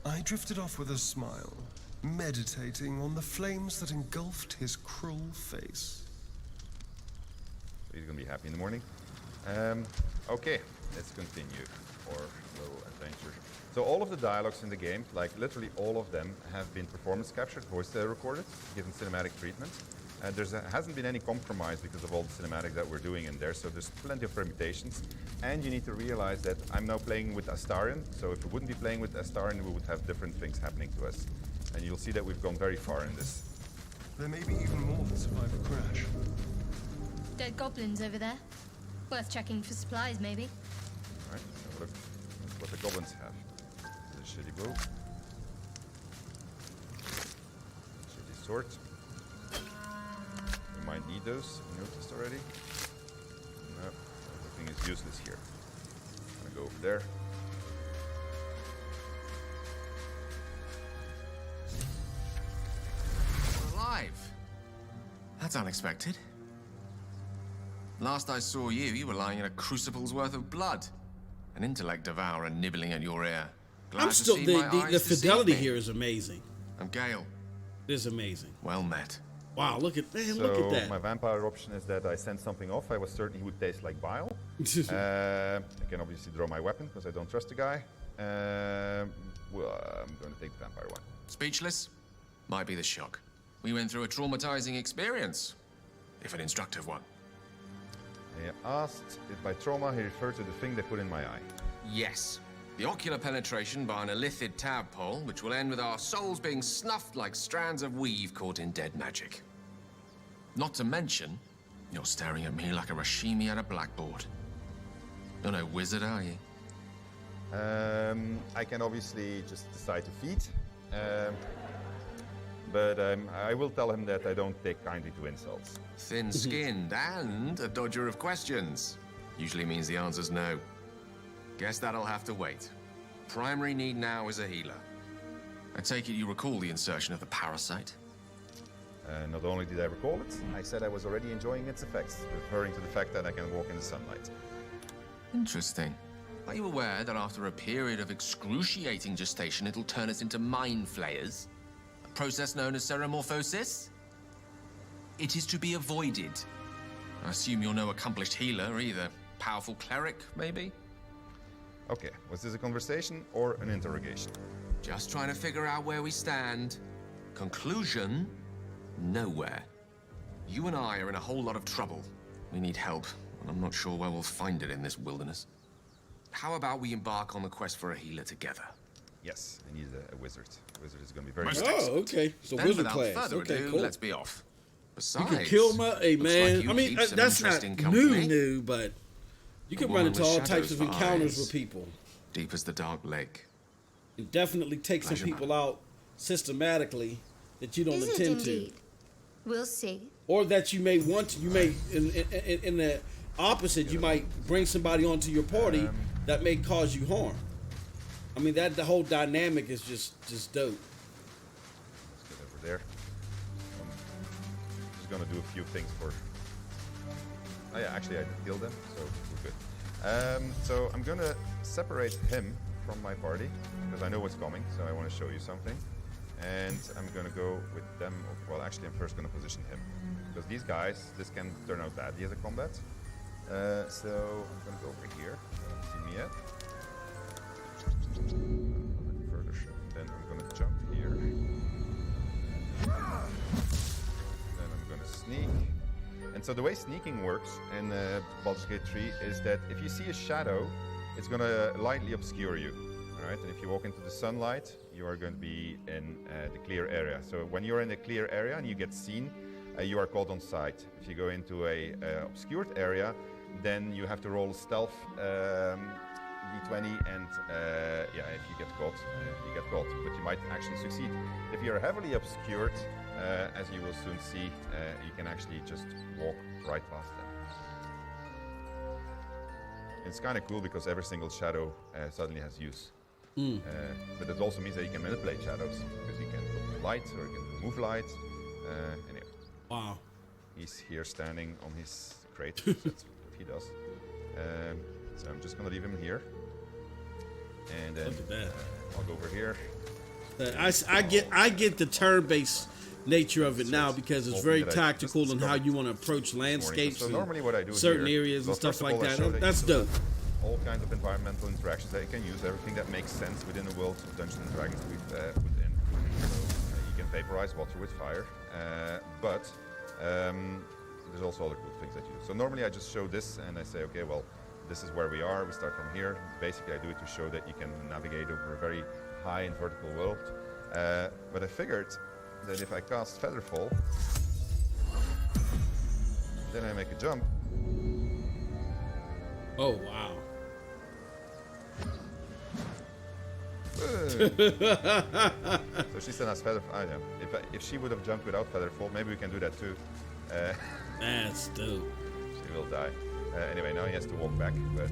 Speaker 5: I drifted off with a smile, meditating on the flames that engulfed his cruel face.
Speaker 4: He's gonna be happy in the morning. Okay, let's continue our little adventure. So all of the dialogues in the game, like literally all of them, have been performance captured, voice recorded, given cinematic treatment. Hasn't been any compromise because of all the cinematic that we're doing in there, so there's plenty of permutations. And you need to realize that I'm now playing with Astarion, so if we wouldn't be playing with Astarion, we would have different things happening to us. And you'll see that we've gone very far in this.
Speaker 5: There may be even more that survive a crash.
Speaker 6: Dead goblins over there. Worth checking for supplies, maybe.
Speaker 4: Alright, so look what the goblins have. The shitty bow. Shitty sword. We might need those, you noticed already. No, everything is useless here. I'm gonna go over there.
Speaker 7: Alive. That's unexpected. Last I saw you, you were lying in a crucible's worth of blood. An intellect devourer nibbling at your ear. Glad
Speaker 1: I'm
Speaker 7: to
Speaker 1: still
Speaker 7: see
Speaker 1: the
Speaker 7: my eyes
Speaker 1: fidelity
Speaker 7: deceive me.
Speaker 1: here is amazing.
Speaker 7: I'm Gale.
Speaker 1: It is amazing.
Speaker 7: Well met.
Speaker 1: Wow, look at man,
Speaker 4: So
Speaker 1: look at that.
Speaker 4: my vampire option is that I send something off. I was certain he would taste like bile. I can obviously draw my weapon because I don't trust the guy. Well, I'm going to take the vampire one.
Speaker 7: Speechless? Might be the shock. We went through a traumatizing experience. If an instructive one.
Speaker 4: He asked if by trauma he referred to the thing they put in my eye.
Speaker 7: Yes. The ocular penetration by an illithid tadpole, which will end with our souls being snuffed like strands of weave caught in dead magic. Not to mention, you're staring at me like a Rashimi at a blackboard. You're no wizard, are you?
Speaker 4: I can obviously just decide to feed. But I will tell him that I don't take kindly to insults.
Speaker 7: Thin-skinned and a dodger of questions. Usually means the answer's no. Guess that'll have to wait. Primary need now is a healer. I take it you recall the insertion of the parasite?
Speaker 4: Not only did I recall it, I said I was already enjoying its effects, referring to the fact that I can walk in the sunlight.
Speaker 7: Interesting. Are you aware that after a period of excruciating gestation, it'll turn us into mind flayers? A process known as ceremorphosis? It is to be avoided. I assume you're no accomplished healer either. Powerful cleric, maybe?
Speaker 4: Okay, was this a conversation or an interrogation?
Speaker 7: Just trying to figure out where we stand. Conclusion? Nowhere. You and I are in a whole lot of trouble. We need help, and I'm not sure where we'll find it in this wilderness. how about we embark on the quest for a healer together?
Speaker 4: Yes, I need a wizard. A wizard is going to be very
Speaker 7: Most
Speaker 4: good.
Speaker 1: Oh, okay. So
Speaker 7: Then,
Speaker 1: wizard
Speaker 7: without
Speaker 1: class.
Speaker 7: further
Speaker 1: Okay,
Speaker 7: ado,
Speaker 1: cool.
Speaker 7: let's be off.
Speaker 1: You
Speaker 7: Besides,
Speaker 1: can kill my. Hey,
Speaker 7: looks
Speaker 1: man.
Speaker 7: like you
Speaker 1: I mean,
Speaker 7: keep some
Speaker 1: that's not
Speaker 7: interesting company.
Speaker 1: new, but you can
Speaker 7: A
Speaker 1: run
Speaker 7: woman
Speaker 1: into
Speaker 7: with
Speaker 1: all types
Speaker 7: shadows
Speaker 1: of
Speaker 7: for
Speaker 1: encounters
Speaker 7: eyes.
Speaker 1: with people.
Speaker 7: Deep as the dark lake.
Speaker 1: And definitely take some
Speaker 7: Pleasure,
Speaker 1: people out systematically that you don't
Speaker 6: Is it
Speaker 1: intend
Speaker 6: indeed? We'll see.
Speaker 1: or that you may want to. You may, in the opposite, you might bring somebody onto your party that may cause you harm. I mean, that the whole dynamic is just dope.
Speaker 4: Let's get over there. Just gonna do a few things for. Oh yeah, actually I did kill them, so we're good. So I'm gonna separate him from my party because I know what's coming. So I want to show you something, and I'm gonna go with them. Well, actually, I'm first gonna position him because these guys, this can turn out badly as a combat. So I'm gonna go over here. See me yet? A bit further. Then I'm gonna jump here. Then I'm gonna sneak. And so the way sneaking works in Baldur's Gate 3 is that if you see a shadow, it's gonna lightly obscure you. All right, and if you walk into the sunlight, you are going to be in the clear area. So when you're in a clear area and you get seen, you are caught on sight. If you go into a obscured area, then you have to roll stealth d20, and yeah, if you get caught, you get caught. But you might actually succeed. If you're heavily obscured, as you will soon see, you can actually just walk right past them. It's kind of cool because every single shadow suddenly has use. But it also means that you can manipulate shadows because you can put light or you can remove light. Anyway,
Speaker 1: Wow.
Speaker 4: he's here standing on his crate. That's what he does. So I'm just gonna leave him here, and then
Speaker 1: Look at that.
Speaker 4: I'll go over here.
Speaker 1: I get the turn-based nature of it now because it's very tactical in how you want to approach landscapes
Speaker 4: So
Speaker 1: and
Speaker 4: normally what I do
Speaker 1: certain
Speaker 4: here,
Speaker 1: areas and
Speaker 4: well,
Speaker 1: stuff
Speaker 4: first of
Speaker 1: like
Speaker 4: all, I
Speaker 1: that.
Speaker 4: show that
Speaker 1: That's
Speaker 4: you
Speaker 1: dope.
Speaker 4: have all kinds of environmental interactions that you can use, everything that makes sense within the world of Dungeons and Dragons we've put in. So you can vaporize water with fire, but there's also other cool things that you do. So normally I just show this and I say, okay, well, this is where we are. We start from here. Basically, I do it to show that you can navigate over a very high and vertical world. But I figured that if I cast Featherfall, then I make a jump.
Speaker 1: Oh wow.
Speaker 4: So she still has Featherfall. I know. If she would have jumped without Featherfall, maybe we can do that too.
Speaker 1: That's dope.
Speaker 4: She will die. Anyway, now he has to walk back, but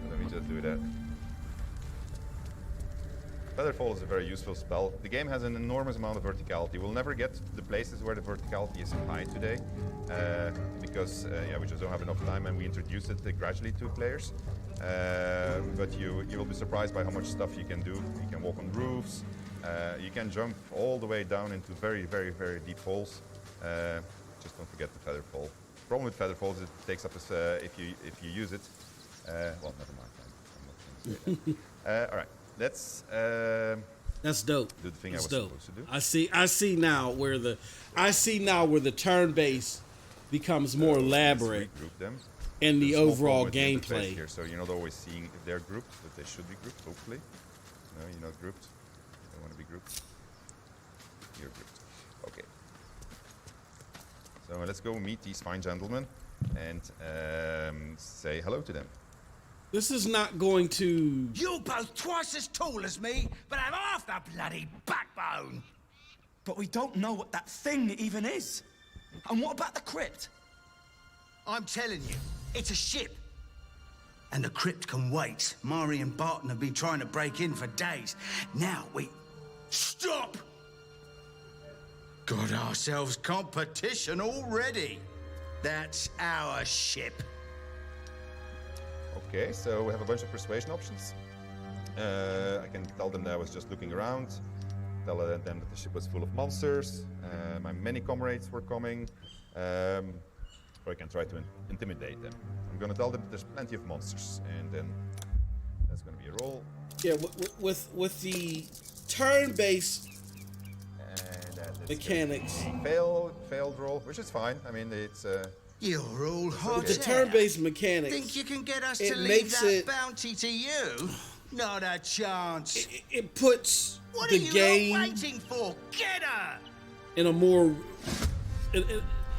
Speaker 4: let me just do that. Featherfall is a very useful spell. The game has an enormous amount of verticality. We'll never get to the places where the verticality is high today, because yeah, we just don't have enough time, and we introduced it gradually to players. But you will be surprised by how much stuff you can do. You can walk on roofs. You can jump all the way down into very, very, very deep holes. Just don't forget the Featherfall. The problem with Featherfall is it takes up if you use it. Well, never mind. I'm not going to say that. All right, let's
Speaker 1: That's dope.
Speaker 4: do the thing
Speaker 1: That's
Speaker 4: I was
Speaker 1: dope.
Speaker 4: supposed to do.
Speaker 1: I see now where the turn base becomes more
Speaker 4: Let's
Speaker 1: elaborate
Speaker 4: regroup them.
Speaker 1: in the
Speaker 4: There's a small
Speaker 1: overall
Speaker 4: problem with the interface
Speaker 1: gameplay.
Speaker 4: here, so you're not always seeing if they're grouped, but they should be grouped, hopefully. No, you're not grouped. You don't want to be grouped. You're grouped. Okay. So let's go meet these fine gentlemen and say hello to them.
Speaker 1: This is not going to.
Speaker 8: You're both twice as tall as me, but have half the bloody backbone. But we don't know what that thing even is. And what about the crypt? I'm telling you, it's a ship. And the crypt can wait. Mari and Barton have been trying to break in for days. Now we... Stop! Got ourselves competition already. That's our ship.
Speaker 4: Okay, so we have a bunch of persuasion options. I can tell them that I was just looking around. Tell them that the ship was full of monsters. My many comrades were coming. Or I can try to intimidate them. I'm going to tell them that there's plenty of monsters, and then that's going to be a roll.
Speaker 1: Yeah, with the turn-based
Speaker 4: And
Speaker 1: mechanics.
Speaker 4: failed roll, which is fine. I mean, it's
Speaker 8: You're all hot
Speaker 1: The
Speaker 8: air.
Speaker 1: turn-based mechanics.
Speaker 8: Think you can get us
Speaker 1: it
Speaker 8: to leave
Speaker 1: makes
Speaker 8: that
Speaker 1: it-
Speaker 8: bounty to you? Not a chance.
Speaker 1: It puts
Speaker 8: What
Speaker 1: the
Speaker 8: are you
Speaker 1: game
Speaker 8: not waiting for? Get her!
Speaker 1: in a more, in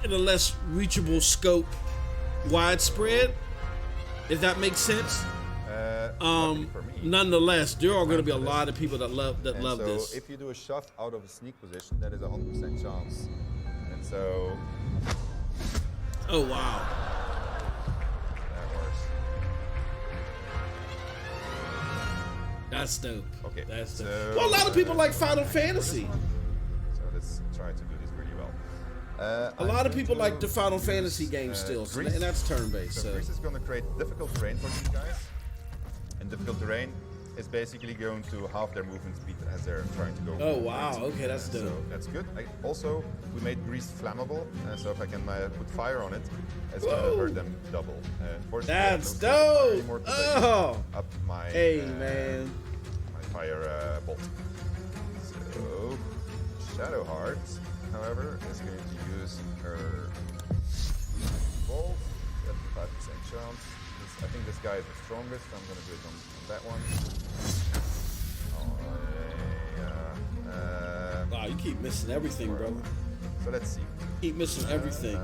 Speaker 1: a less reachable scope, widespread. If that makes sense.
Speaker 4: Luckily for me.
Speaker 1: Nonetheless, there are going to be a lot of people that love
Speaker 4: And so
Speaker 1: this.
Speaker 4: if you do a shove out of a sneak position, that is a 100% chance. And so
Speaker 1: Oh wow.
Speaker 4: that works.
Speaker 1: That's dope.
Speaker 4: Okay,
Speaker 1: That's dope.
Speaker 4: so,
Speaker 1: Well, a lot of people like Final Fantasy.
Speaker 4: So let's try to do this really well.
Speaker 1: A lot of people like the Final Fantasy games still, so,
Speaker 4: Greece.
Speaker 1: and that's turn-based.
Speaker 4: So
Speaker 1: So
Speaker 4: Greece is going to create difficult terrain for these guys. And difficult terrain is basically going to halve their movement speed as they're trying to go.
Speaker 1: Oh,
Speaker 4: forward.
Speaker 1: wow. Okay, that's dope.
Speaker 4: So that's good. Also, we made Greece flammable, so if I can put fire on it, it's going to hurt them double. Unfortunately, I have
Speaker 1: That's
Speaker 4: no fire
Speaker 1: dope.
Speaker 4: anymore 'cause I
Speaker 1: Oh.
Speaker 4: used up my
Speaker 1: Hey, man.
Speaker 4: my fire bolt. So Shadowheart, however, is going to use her bolt. 75% chance. I think this guy is the strongest. I'm going to do it on that one.
Speaker 1: Wow, you keep missing everything, bro.
Speaker 4: So let's see.
Speaker 1: Keep missing everything.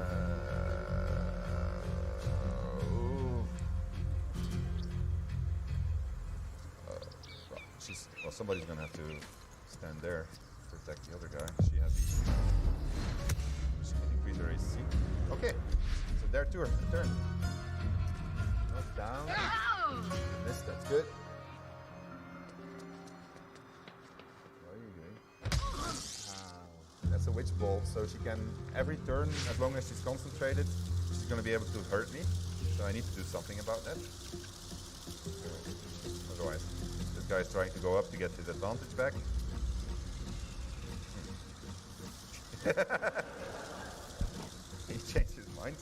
Speaker 4: Well, somebody's going to have to stand there to protect the other guy. She can increase her AC. Okay, so their turn. Not down. Missed, that's good. What are you doing? That's a witch bolt, so she can, every turn, as long as she's concentrated, she's going to be able to hurt me. So I need to do something about that. Otherwise, this guy is trying to go up to get his advantage back. He changed his mind.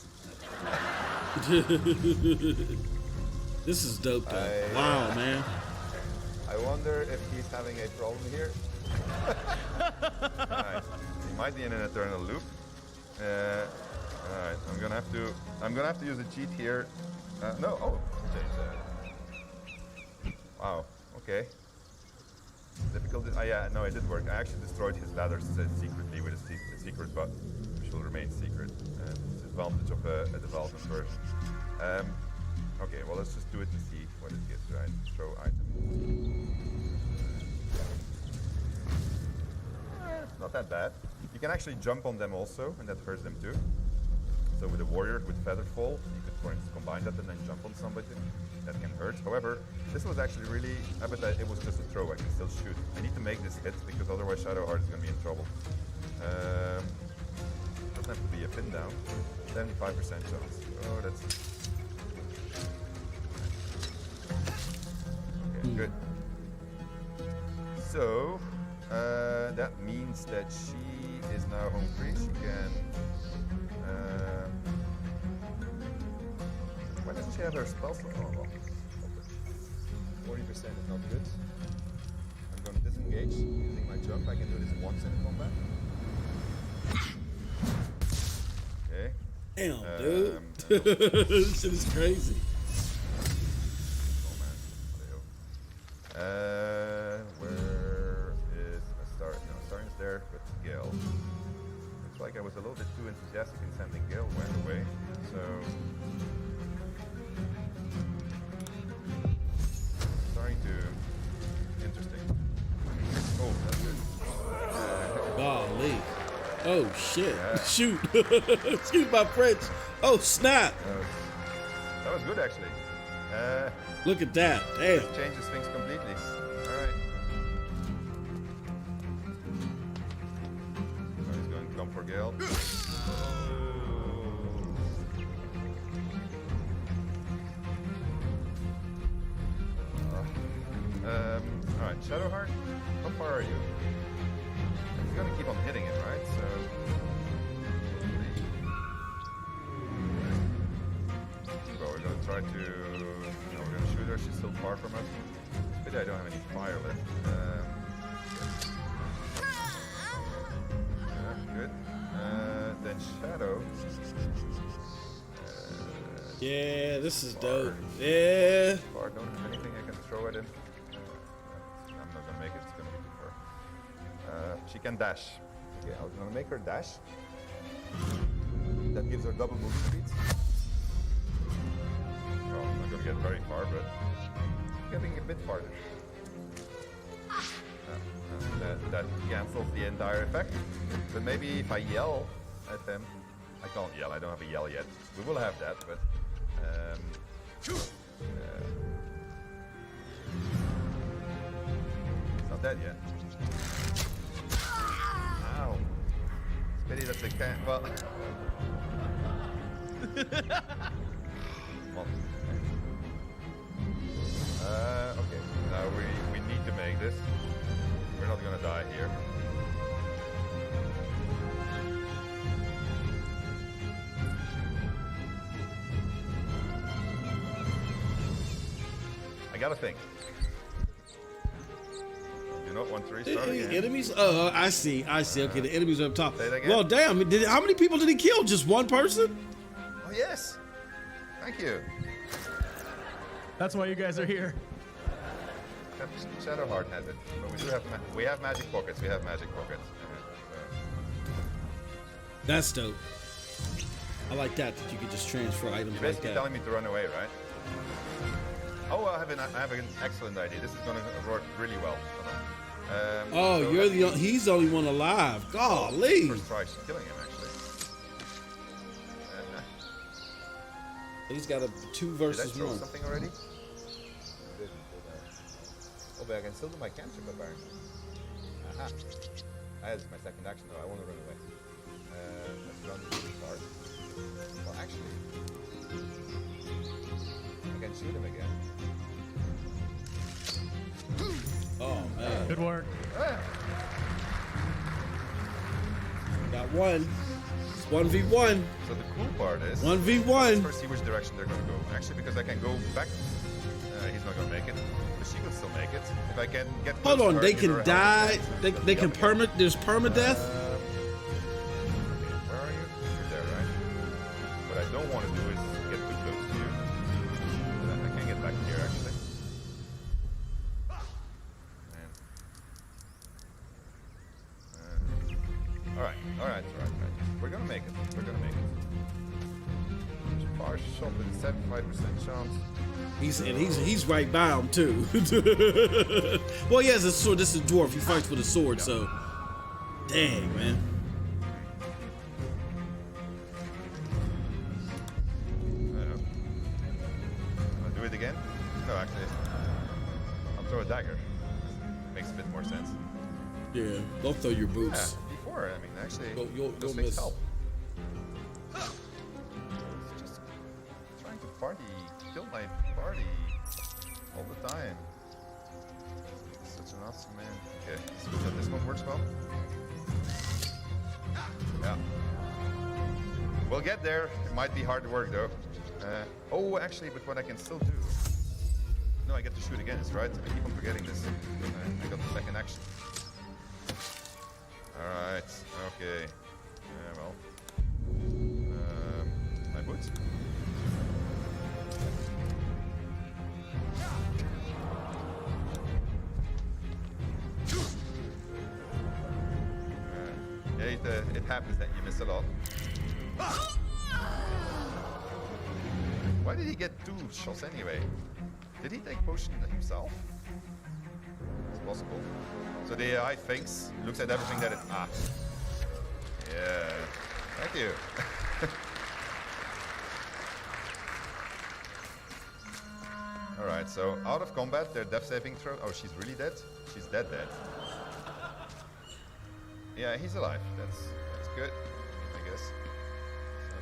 Speaker 1: This is dope, though. Wow, man.
Speaker 4: I wonder if he's having a problem here. Alright, he might be in an eternal loop. Alright, I'm gonna have to use a cheat here. No, wow, okay. Difficult. Yeah, no, it did work. I actually destroyed his ladders secretly with a secret button, which will remain secret. It's the advantage of a development version. Okay, well, let's just do it and see what it gives, right? Throw item. Not that bad. You can actually jump on them also, and that hurts them too. So with a warrior with Featherfall, you could, for instance, combine that and then jump on somebody. That can hurt. However, this was actually really, but it was just a throw. I can still shoot. I need to make this hit because otherwise Shadowheart is going to be in trouble. Doesn't have to be a pin down. 75% chance. Oh, that's... Okay, good. So, that means that she is now home free. She can... why doesn't she have her spell slot? Oh, well. 40% is not good. I'm going to disengage using my jump. I can do this once in combat. Okay.
Speaker 1: Damn, dude. This shit is crazy.
Speaker 4: Oh man. Where is Star? No, Star is there, but Gale. Looks like I was a little bit too enthusiastic in sending Gale right away. So. Interesting. Oh, that's good.
Speaker 1: Golly. Oh, shit. Yeah. Shoot. Excuse my French. Oh, snap.
Speaker 4: That was good, actually.
Speaker 1: Look at that. Damn.
Speaker 4: This changes things completely. All right. So he's going to come for Gale. Alright, Shadowheart, how far are you? He's gonna keep on hitting it, right? So... Well, we're gonna try to... No, we're gonna shoot her, she's still far from us. It's a pity I don't have any fire left. Yeah, good. Then Shadow...
Speaker 1: Yeah, this is dope. Yeah.
Speaker 4: Far, don't have anything I can throw at him. I'm not gonna make it. It's gonna be too far. She can dash. Okay, I was gonna make her dash. That gives her double movement speed. Well, I'm not gonna get very far, but getting a bit farther. That cancels the entire effect. But maybe if I yell at them, I can't yell. I don't have a yell yet. We will have that, but. It's not dead yet. Ow. It's pity that they can't. Well. Well. Okay. Now we need to make this. We're not gonna die here. I gotta think. Do not want to restart again.
Speaker 1: Enemies? Oh, I see. Okay, the enemies are up top.
Speaker 4: Say it again.
Speaker 1: Well, damn. How many people did he kill? Just one person?
Speaker 4: Oh yes. Thank you.
Speaker 3: That's why you guys are here.
Speaker 4: Shadowheart has it, but we have magic pockets. We have magic pockets.
Speaker 1: That's dope. I like that you can just transfer items
Speaker 4: You're
Speaker 1: like
Speaker 4: basically
Speaker 1: that.
Speaker 4: telling me to run away, right? Oh, I have an excellent idea. This is going to work really well.
Speaker 1: Oh,
Speaker 4: so
Speaker 1: he's the only one alive. Golly.
Speaker 4: First try killing him, actually.
Speaker 1: He's got a 2
Speaker 4: Did I
Speaker 1: versus
Speaker 4: throw
Speaker 1: 1.
Speaker 4: something already? Oh, but I can still do my cantrip apparently. Aha. That's my second action though. I want to run away. Let's run to the start. Well, actually, I can shoot him again.
Speaker 1: Oh, man.
Speaker 3: Good work.
Speaker 1: Got one. It's 1v1.
Speaker 4: So the cool part is
Speaker 1: 1v1.
Speaker 4: first see which direction they're going to go. Actually, because I can go back. He's not going to make it. But she will still make it. If I can get.
Speaker 1: Hold on,
Speaker 4: close to her,
Speaker 1: they
Speaker 4: give
Speaker 1: can
Speaker 4: her a
Speaker 1: die.
Speaker 4: help.
Speaker 1: They can there's permadeath.
Speaker 4: Where are you? You're there, right? What I don't want to do is get too close to you. I can't get back here, actually. Alright. We're gonna make it. Far shot with a 75% chance.
Speaker 1: He's right by him too. Well, he has a sword. This is a dwarf. He fights with a sword. So, dang man.
Speaker 4: I'll do it again. No, actually, I'll throw a dagger. Makes a bit more sense.
Speaker 1: Yeah, don't throw your boots.
Speaker 4: Yeah, before, I mean, actually,
Speaker 1: You'll
Speaker 4: those things
Speaker 1: miss.
Speaker 4: help. It's just trying to party, kill my party all the time. Such an awesome man. Okay, so that this one works well. Yeah. We'll get there. It might be hard work though. Oh, actually, but what I can still do. No, I get to shoot again, right? I keep on forgetting this. I got the second action. Alright, okay. Yeah, well. My boots. Yeah, it happens that you miss a lot. Why did he get 2 shots anyway? Did he take potion himself? It's possible. So the AI thinks, looks at everything that it... Ah. Yeah. Thank you. Alright, so out of combat, their death saving throw... Oh, she's really dead? She's dead. Yeah, he's alive. That's good, I guess.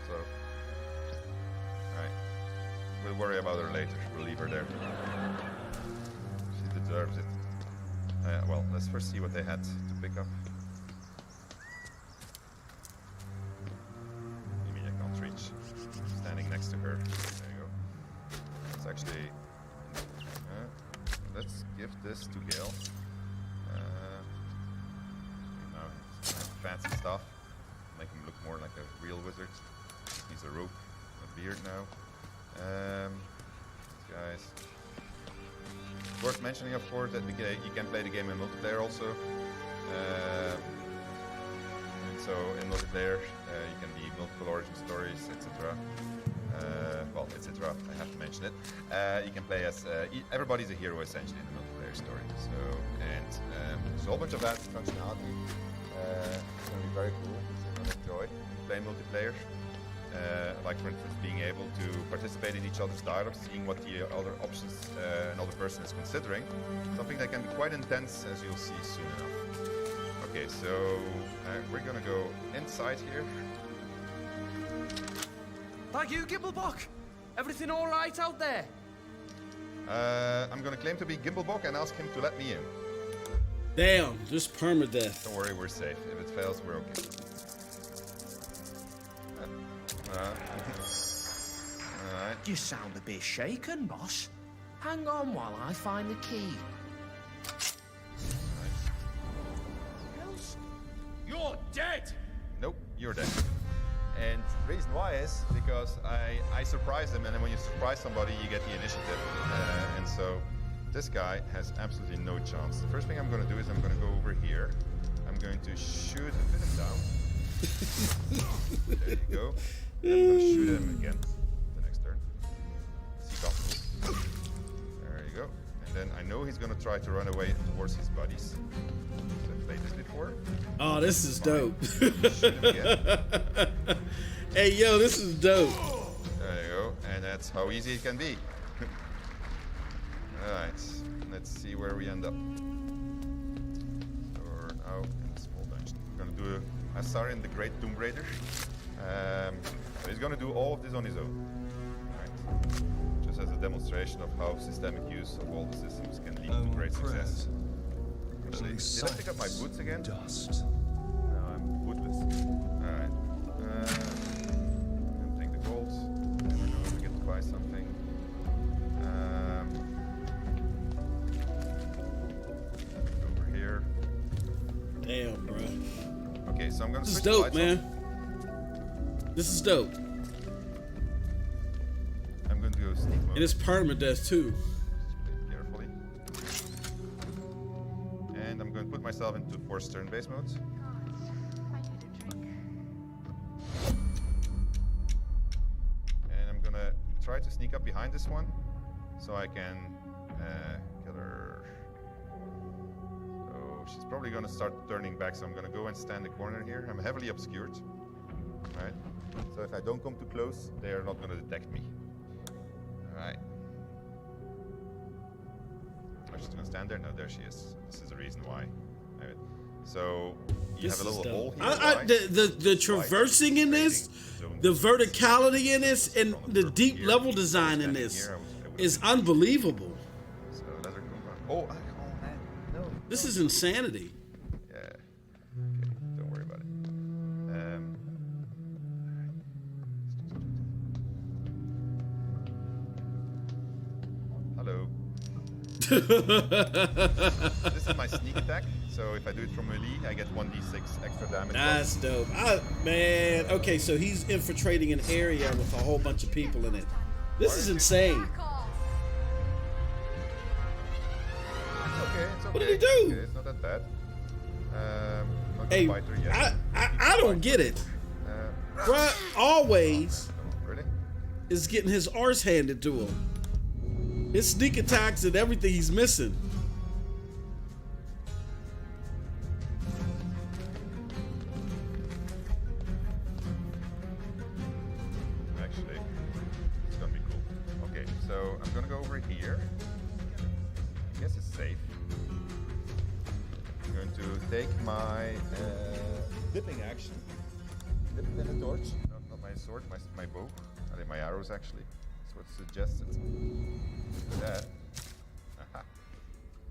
Speaker 4: So. Alright. We'll worry about her later. We'll leave her there. She deserves it. Well, let's first see what they had to pick up. Nividia can't reach. Standing next to her. There you go. Let's actually... let's give this to Gale. Fancy stuff. Make him look more like a real wizard. He's a rope, a beard now. Guys. Worth mentioning, of course, that you can play the game in multiplayer also. And so in multiplayer, you can be multiple origin stories, etc. Well, etc. I have to mention it. You can play as everybody's a hero essentially in the multiplayer story. So there's a whole bunch of that functionality. It's going to be very cool. You're going to enjoy playing multiplayer. Like for instance, being able to participate in each other's dialogue, seeing what the other options another person is considering. Something that can be quite intense, as you'll see soon enough. Okay, so we're gonna go inside here.
Speaker 8: Thank you, Gimblebock. Everything all right out there?
Speaker 4: I'm gonna claim to be Gimblebock and ask him to let me in.
Speaker 1: Damn, just permadeath.
Speaker 4: Don't worry, we're safe. If it fails, we're okay. Alright.
Speaker 8: You sound a bit shaken, boss. Hang on while I find the key. You're dead!
Speaker 4: Nope, you're dead. And the reason why is because I surprised him, and then when you surprise somebody, you get the initiative. And so this guy has absolutely no chance. The first thing I'm going to do is I'm going to go over here. I'm going to shoot and pin him down. There you go. And I'm going to shoot him again the next turn. There you go. And then I know he's going to try to run away towards his buddies. I've played this before.
Speaker 1: Oh, this is dope.
Speaker 4: Shoot him again.
Speaker 1: Hey, yo, this is dope.
Speaker 4: There you go. And that's how easy it can be. Alright, let's see where we end up. So we're now in a small dungeon. We're going to do a Asar in the Great Tomb Raider. So he's going to do all of this on his own. Right. Just as a demonstration of how systemic use of all the systems can lead to great success. Actually, did I pick up my boots again?
Speaker 5: Dust.
Speaker 4: No, I'm bootless. Alright. I'm going to take the gold. Never know if we get to buy something. Over here.
Speaker 1: Damn, bro.
Speaker 4: Okay, so I'm going to
Speaker 1: This is
Speaker 4: switch
Speaker 1: dope,
Speaker 4: lights
Speaker 1: man.
Speaker 4: off.
Speaker 1: This is dope.
Speaker 4: I'm going to go sneak mode.
Speaker 1: And it's permadeath, too.
Speaker 4: Carefully. And I'm going to put myself into forced turn-based mode. And I'm going to try to sneak up behind this one so I can kill her. So she's probably going to start turning back, so I'm going to go and stand in the corner here. I'm heavily obscured. Right? So if I don't come too close, they are not going to detect me. Alright. I'm just gonna stand there. No, there she is. This is the reason why. Right. So you
Speaker 1: This
Speaker 4: have a little
Speaker 1: is
Speaker 4: hole
Speaker 1: dope.
Speaker 4: here. Right?
Speaker 1: The traversing in this, the verticality in this, and the deep level design in this is unbelievable.
Speaker 4: So let her come on. Oh man, no.
Speaker 1: This is insanity.
Speaker 4: Yeah. Okay, don't worry about it. Hello. This is my sneak attack, so if I do it from melee, I get 1d6 extra damage.
Speaker 1: That's dope. Man, okay, so he's infiltrating an area with a whole bunch of people in it. This is insane.
Speaker 4: It's okay.
Speaker 1: What did he do?
Speaker 4: Okay, it's not that bad. Not
Speaker 1: Hey,
Speaker 4: gonna fight her yet.
Speaker 1: I don't get it. Bruh always
Speaker 4: Really?
Speaker 1: is getting his arse handed to him. His sneak attacks and everything he's missing.
Speaker 4: Actually, it's gonna be cool. Okay, so I'm gonna go over here. I guess it's safe. I'm going to take my dipping action. Dip it in a torch. No, not my sword, my bow. I think my arrows actually. That's what's suggested. That. Aha.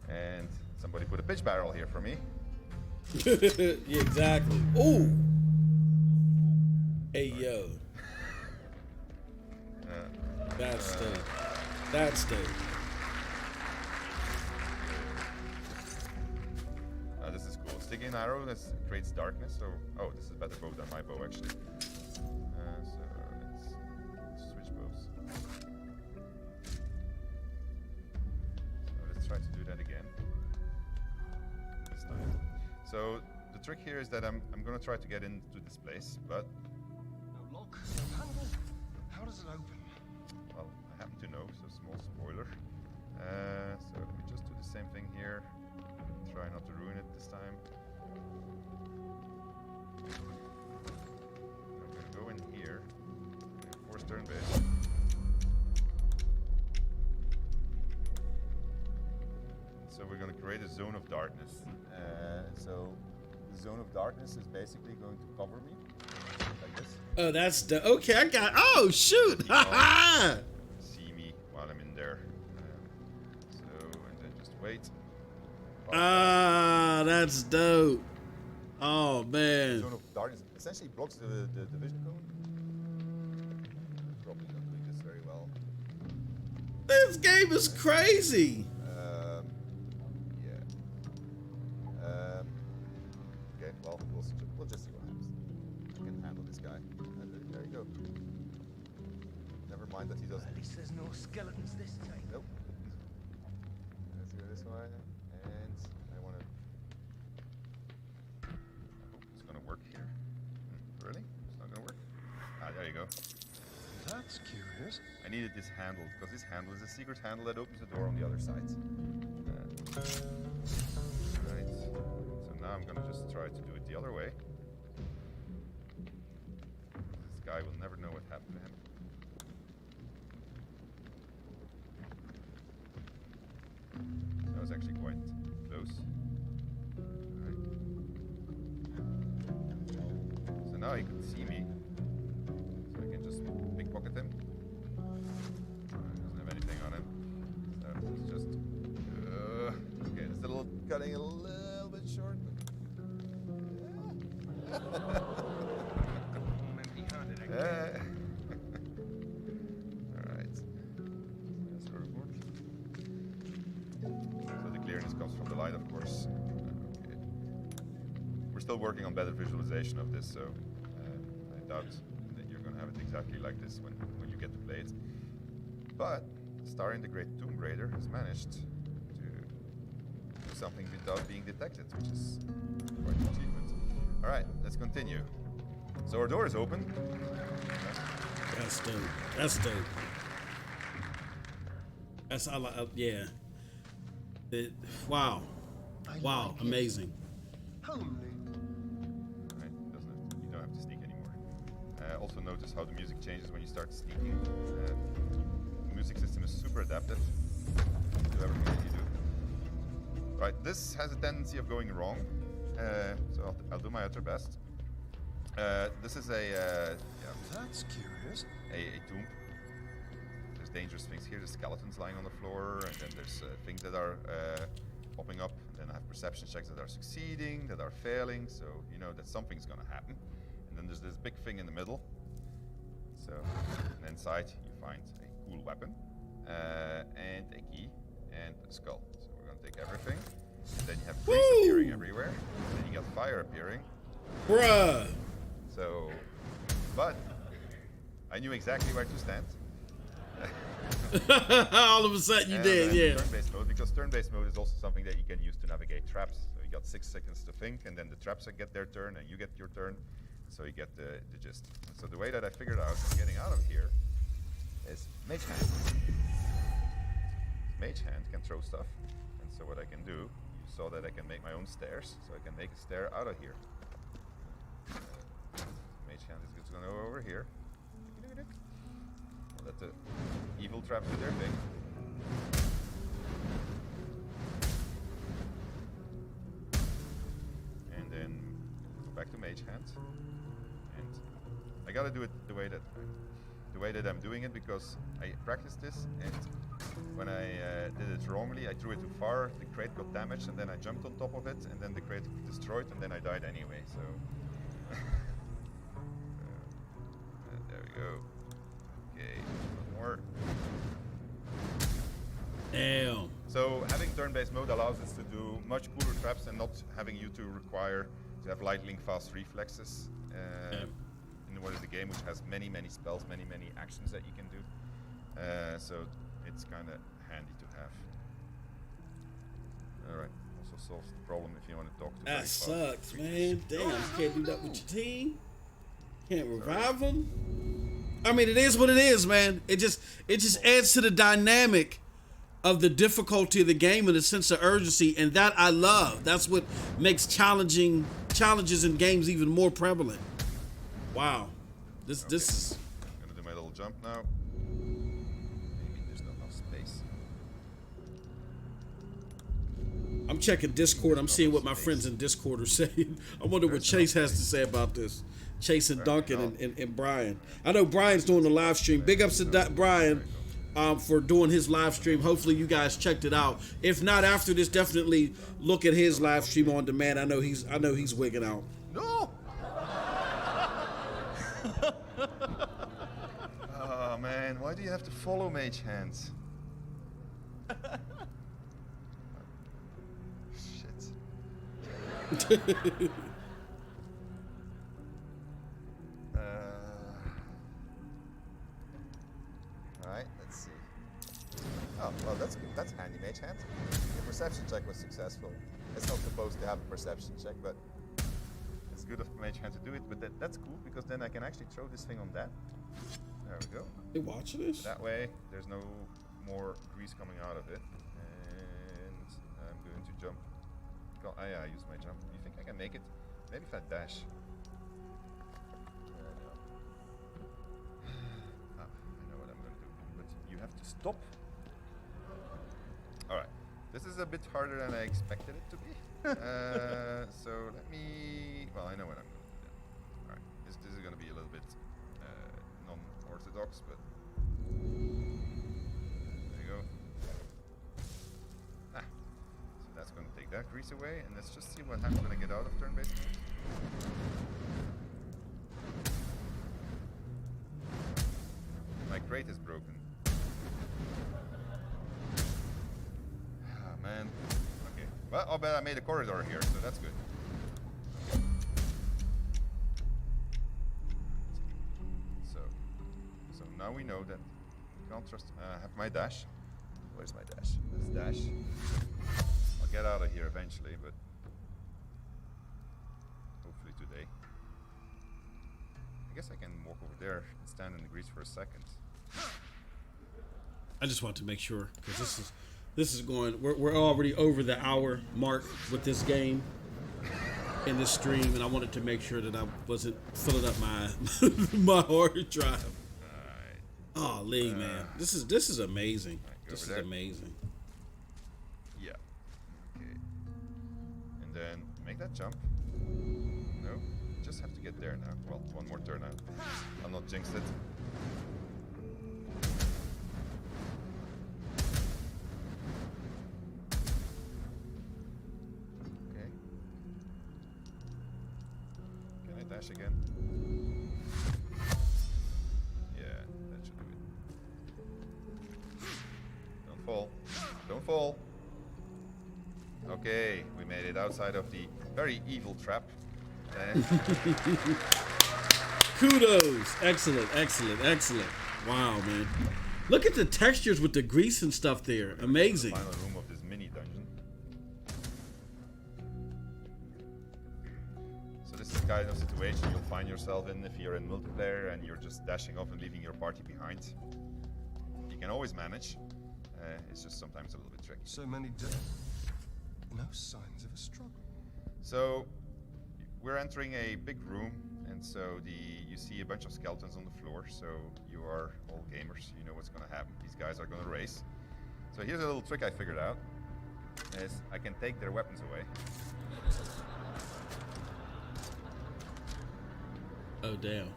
Speaker 4: And somebody put a pitch barrel here for me.
Speaker 1: Yeah, exactly. Ooh. Hey, yo. That's dope. That's dope.
Speaker 4: This is cool. Sticking an arrow creates darkness. So, oh, this is a better bow than my bow actually. So let's switch bows. try to do that again. This time. So the trick here is that I'm gonna try to get into this place, but
Speaker 5: No lock, no handle. How does it open?
Speaker 4: well, I happen to know, so small spoiler. So let me just do the same thing here. Try not to ruin it this time. I'm gonna go in here. Force turn base. So we're gonna create a zone of darkness. So the zone of darkness is basically going to cover me like this.
Speaker 1: Oh, that's the okay. I got. Oh shoot! Ha ha!
Speaker 4: See me while I'm in there. So and then just wait.
Speaker 1: Ah, that's dope. Oh man.
Speaker 4: Zone of darkness essentially blocks the vision cone. Probably not doing this very well.
Speaker 1: This game is crazy.
Speaker 4: Yeah. Okay, well, we'll just see what happens. I can handle this guy. And there you go. Never mind that he doesn't.
Speaker 8: At least there's no skeletons this time.
Speaker 4: Nope. Let's go this way. And I want to. I hope it's going to work here. Really? It's not going to work? Ah, there you go.
Speaker 5: That's curious.
Speaker 4: I needed this handle because this handle is a secret handle that opens the door on the other side. Right. So now I'm gonna just try to do it the other way. This guy will never know what happened to him. That was actually quite close. Right. So now he can see me. So I can just pickpocket him. Doesn't have anything on him. So it's just okay. It's a little cutting a little bit short.
Speaker 8: Empty-handed
Speaker 4: All right. That's sort of work. So the clearness comes from the light, of course. Okay. We're still working on better visualization of this, so I doubt that you're going to have it exactly like this when you get to play it. But starring the great Tomb Raider has managed to do something without being detected, which is quite an achievement. All right, let's continue. So our door is open.
Speaker 1: That's dope. That's dope. That's all. Yeah. Wow. Wow.
Speaker 5: like it.
Speaker 1: Amazing.
Speaker 5: Homely.
Speaker 4: Right, you don't have to sneak anymore. Also notice how the music changes when you start sneaking. The music system is super adaptive to everything that you do. Right, this has a tendency of going wrong, so I'll do my utter best. This is
Speaker 5: That's curious.
Speaker 4: a tomb. There's dangerous things here. There's skeletons lying on the floor, and then there's things that are popping up. And then I have perception checks that are succeeding, that are failing, so you know that something's gonna happen. And then there's this big thing in the middle. So, and inside you find a cool weapon, and a key, and a skull. So we're gonna take everything. And then you have trees appearing everywhere. And then you got fire appearing.
Speaker 1: Bruh.
Speaker 4: So, but I knew exactly where to stand.
Speaker 1: All of a sudden you
Speaker 4: And
Speaker 1: did,
Speaker 4: then
Speaker 1: yeah.
Speaker 4: Turn-based mode, because turn-based mode is also something that you can use to navigate traps. So you got 6 seconds to think, and then the traps get their turn, and you get your turn. So you get the gist. So the way that I figured out getting out of here is Mage Hand. Mage Hand can throw stuff, and so what I can do, you saw that I can make my own stairs, so I can make a stair out of here. Mage Hand is just gonna go over here. I'll let the evil traps do their thing. And then go back to Mage Hand. And I gotta do it the way that I'm doing it, because I practiced this, and when I did it wrongly, I threw it too far, the crate got damaged, and then I jumped on top of it, and then the crate got destroyed, and then I died anyway, so... there we go. Okay, one more.
Speaker 1: Damn.
Speaker 4: So having turn-based mode allows us to do much cooler traps and not having you to require to have lightning fast reflexes. In what is a game which has many spells, many actions that you can do. So it's kind of handy to have. solves the problem if you want to talk to
Speaker 1: That
Speaker 4: very fast
Speaker 1: sucks,
Speaker 4: creatures.
Speaker 1: man. Damn, you can't do that with your team. Can't revive them. I mean, it is what it is, man. It just adds to the dynamic of the difficulty of the game and the sense of urgency, and that I love. That's what makes challenges in games even more prevalent. Wow, this is.
Speaker 4: I'm gonna do my little jump now. Maybe there's not enough space.
Speaker 1: I'm checking Discord. I'm seeing what my friends in Discord are saying. I wonder what Chase has to say about this. Chase and Duncan and Brian. I know Brian's doing the live stream. Big ups to Brian for doing his live stream. Hopefully you guys checked it out. If not after this, definitely look at his live stream on demand. I know he's wigging out.
Speaker 4: No! Oh man, why do you have to follow Mage Hands? Shit. Alright, let's see. Oh, well, that's good. That's handy, Mage Hand. The perception check was successful. It's not supposed to have a perception check, but it's good of Mage Hand to do it. But that's cool, because then I can actually throw this thing on that. There we go.
Speaker 1: They watching this?
Speaker 4: That way, there's no more grease coming out of it. And I'm going to jump. Yeah, I use my jump. You think I can make it? Maybe if I dash. I know what I'm going to do. But you have to stop. Alright. This is a bit harder than I expected it to be. So let me... Well, I know what I'm going to do then. Alright. This is going to be a little bit non-orthodox, but... There you go. So that's going to take that grease away, and let's just see what happens when I get out of turn-based. My crate is broken. Ah, man. Okay. Well, I'll bet I made a corridor here, so that's good. So now we know that you can't trust. I have my dash. Where's my dash? Let's dash. I'll get out of here eventually, but hopefully today. I guess I can walk over there and stand in the grease for a second.
Speaker 1: I just want to make sure, because this is going. We're already over the hour mark with this game in this stream, and I wanted to make sure that I wasn't filling up my my hard drive. Oh, Lee, man, this is amazing. This is amazing.
Speaker 4: Yeah. Okay. And then make that jump. No, just have to get there now. Well, one more turn out. I'll not jinx it. Okay. Can I dash again? Don't fall. Okay, we made it outside of the very evil trap.
Speaker 1: Kudos. Excellent. Wow, man. Look at the textures with the grease and stuff there. Amazing.
Speaker 4: The final room of this mini dungeon. So this is the kind of situation you'll find yourself in if you're in multiplayer and you're just dashing off and leaving your party behind. You can always manage. It's just sometimes a little bit tricky.
Speaker 5: So many dead. No signs of a struggle.
Speaker 4: So we're entering a big room, and so you see a bunch of skeletons on the floor. So you are all gamers. You know what's going to happen. These guys are going to race. So here's a little trick I figured out: is I can take their weapons away.
Speaker 1: Oh damn.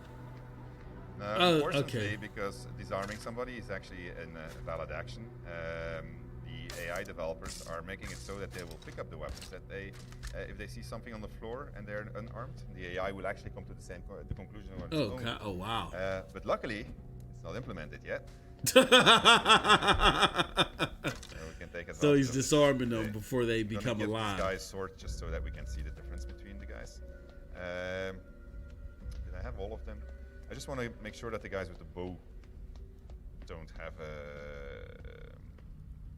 Speaker 4: Unfortunately, because disarming somebody is actually a valid action, the AI developers are making it so that they will pick up the weapons. That they, if they see something on the floor and they're unarmed, the AI will actually come to the same conclusion.
Speaker 1: Oh wow!
Speaker 4: But luckily, it's not implemented yet.
Speaker 1: So he's disarming them before they become alive.
Speaker 4: This guy's sword just so that we can see the difference between the guys. Did I have all of them? I just want to make sure that the guys with the bow don't have a...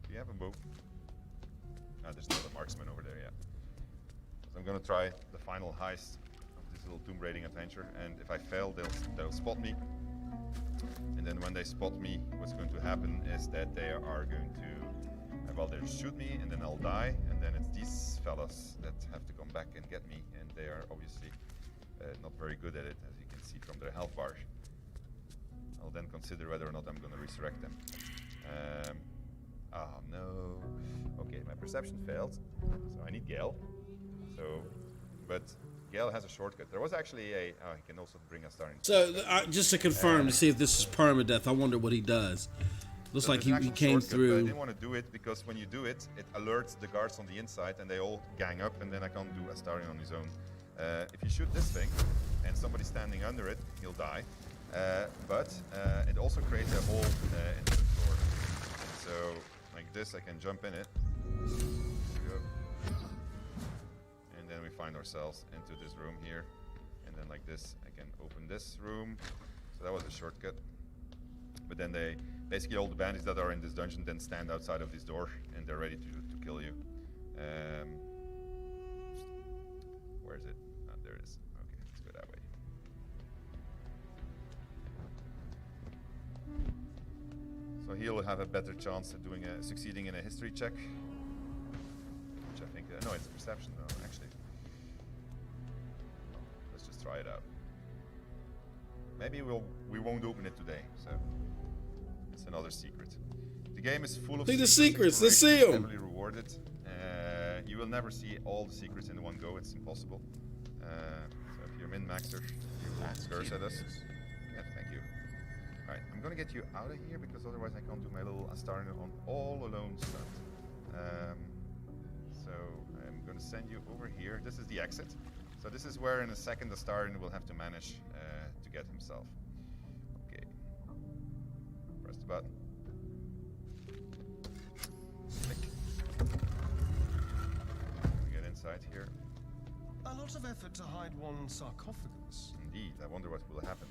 Speaker 4: Do you have a bow? There's another mark. marksman over there, yeah. So I'm gonna try the final heist of this little tomb raiding adventure, and if I fail, they'll spot me. And then when they spot me, what's going to happen is that they are going to, well, they'll shoot me, and then I'll die, and then it's these fellas that have to come back and get me, and they are obviously not very good at it, as you can see from their health bars. I'll then consider whether or not I'm going to resurrect them. Oh no. Okay, my perception failed, so I need Gale. So, but Gale has a shortcut. There was actually a. Oh, he can also bring a starting.
Speaker 1: So just to confirm to see if this is permadeath, I wonder what he does. Looks like he came through.
Speaker 4: I didn't want to do it because when you do it, it alerts the guards on the inside, and they all gang up, and then I can't do a starting on his own. If you shoot this thing, and somebody's standing under it, he'll die. But it also creates a hole in the floor. So like this, I can jump in it. And then we find ourselves into this room here. And then like this, I can open this room. So that was a shortcut. But then they, basically all the bandits that are in this dungeon then stand outside of this door and they're ready to kill you. Where is it? Oh, there it is. Okay, let's go that way. So he'll have a better chance of doing succeeding in a history check. Which I think, no, it's perception though, actually. Let's just try it out. Maybe we won't open it today, so it's another secret. The game is full of
Speaker 1: see the secrets. Let's see them.
Speaker 4: Heavily rewarded. You will never see all the secrets in one go. It's impossible. So if you're min-maxer, you will curse at us. Yeah, thank you. All right, I'm gonna get you out of here because otherwise I can't do my little Astarna on all alone stunt. So I'm gonna send you over here. This is the exit. So this is where in a second Astarna will have to manage to get himself. Okay. Press the button. Click. We get inside here.
Speaker 5: A lot of effort to hide one sarcophagus.
Speaker 4: Indeed. I wonder what will happen.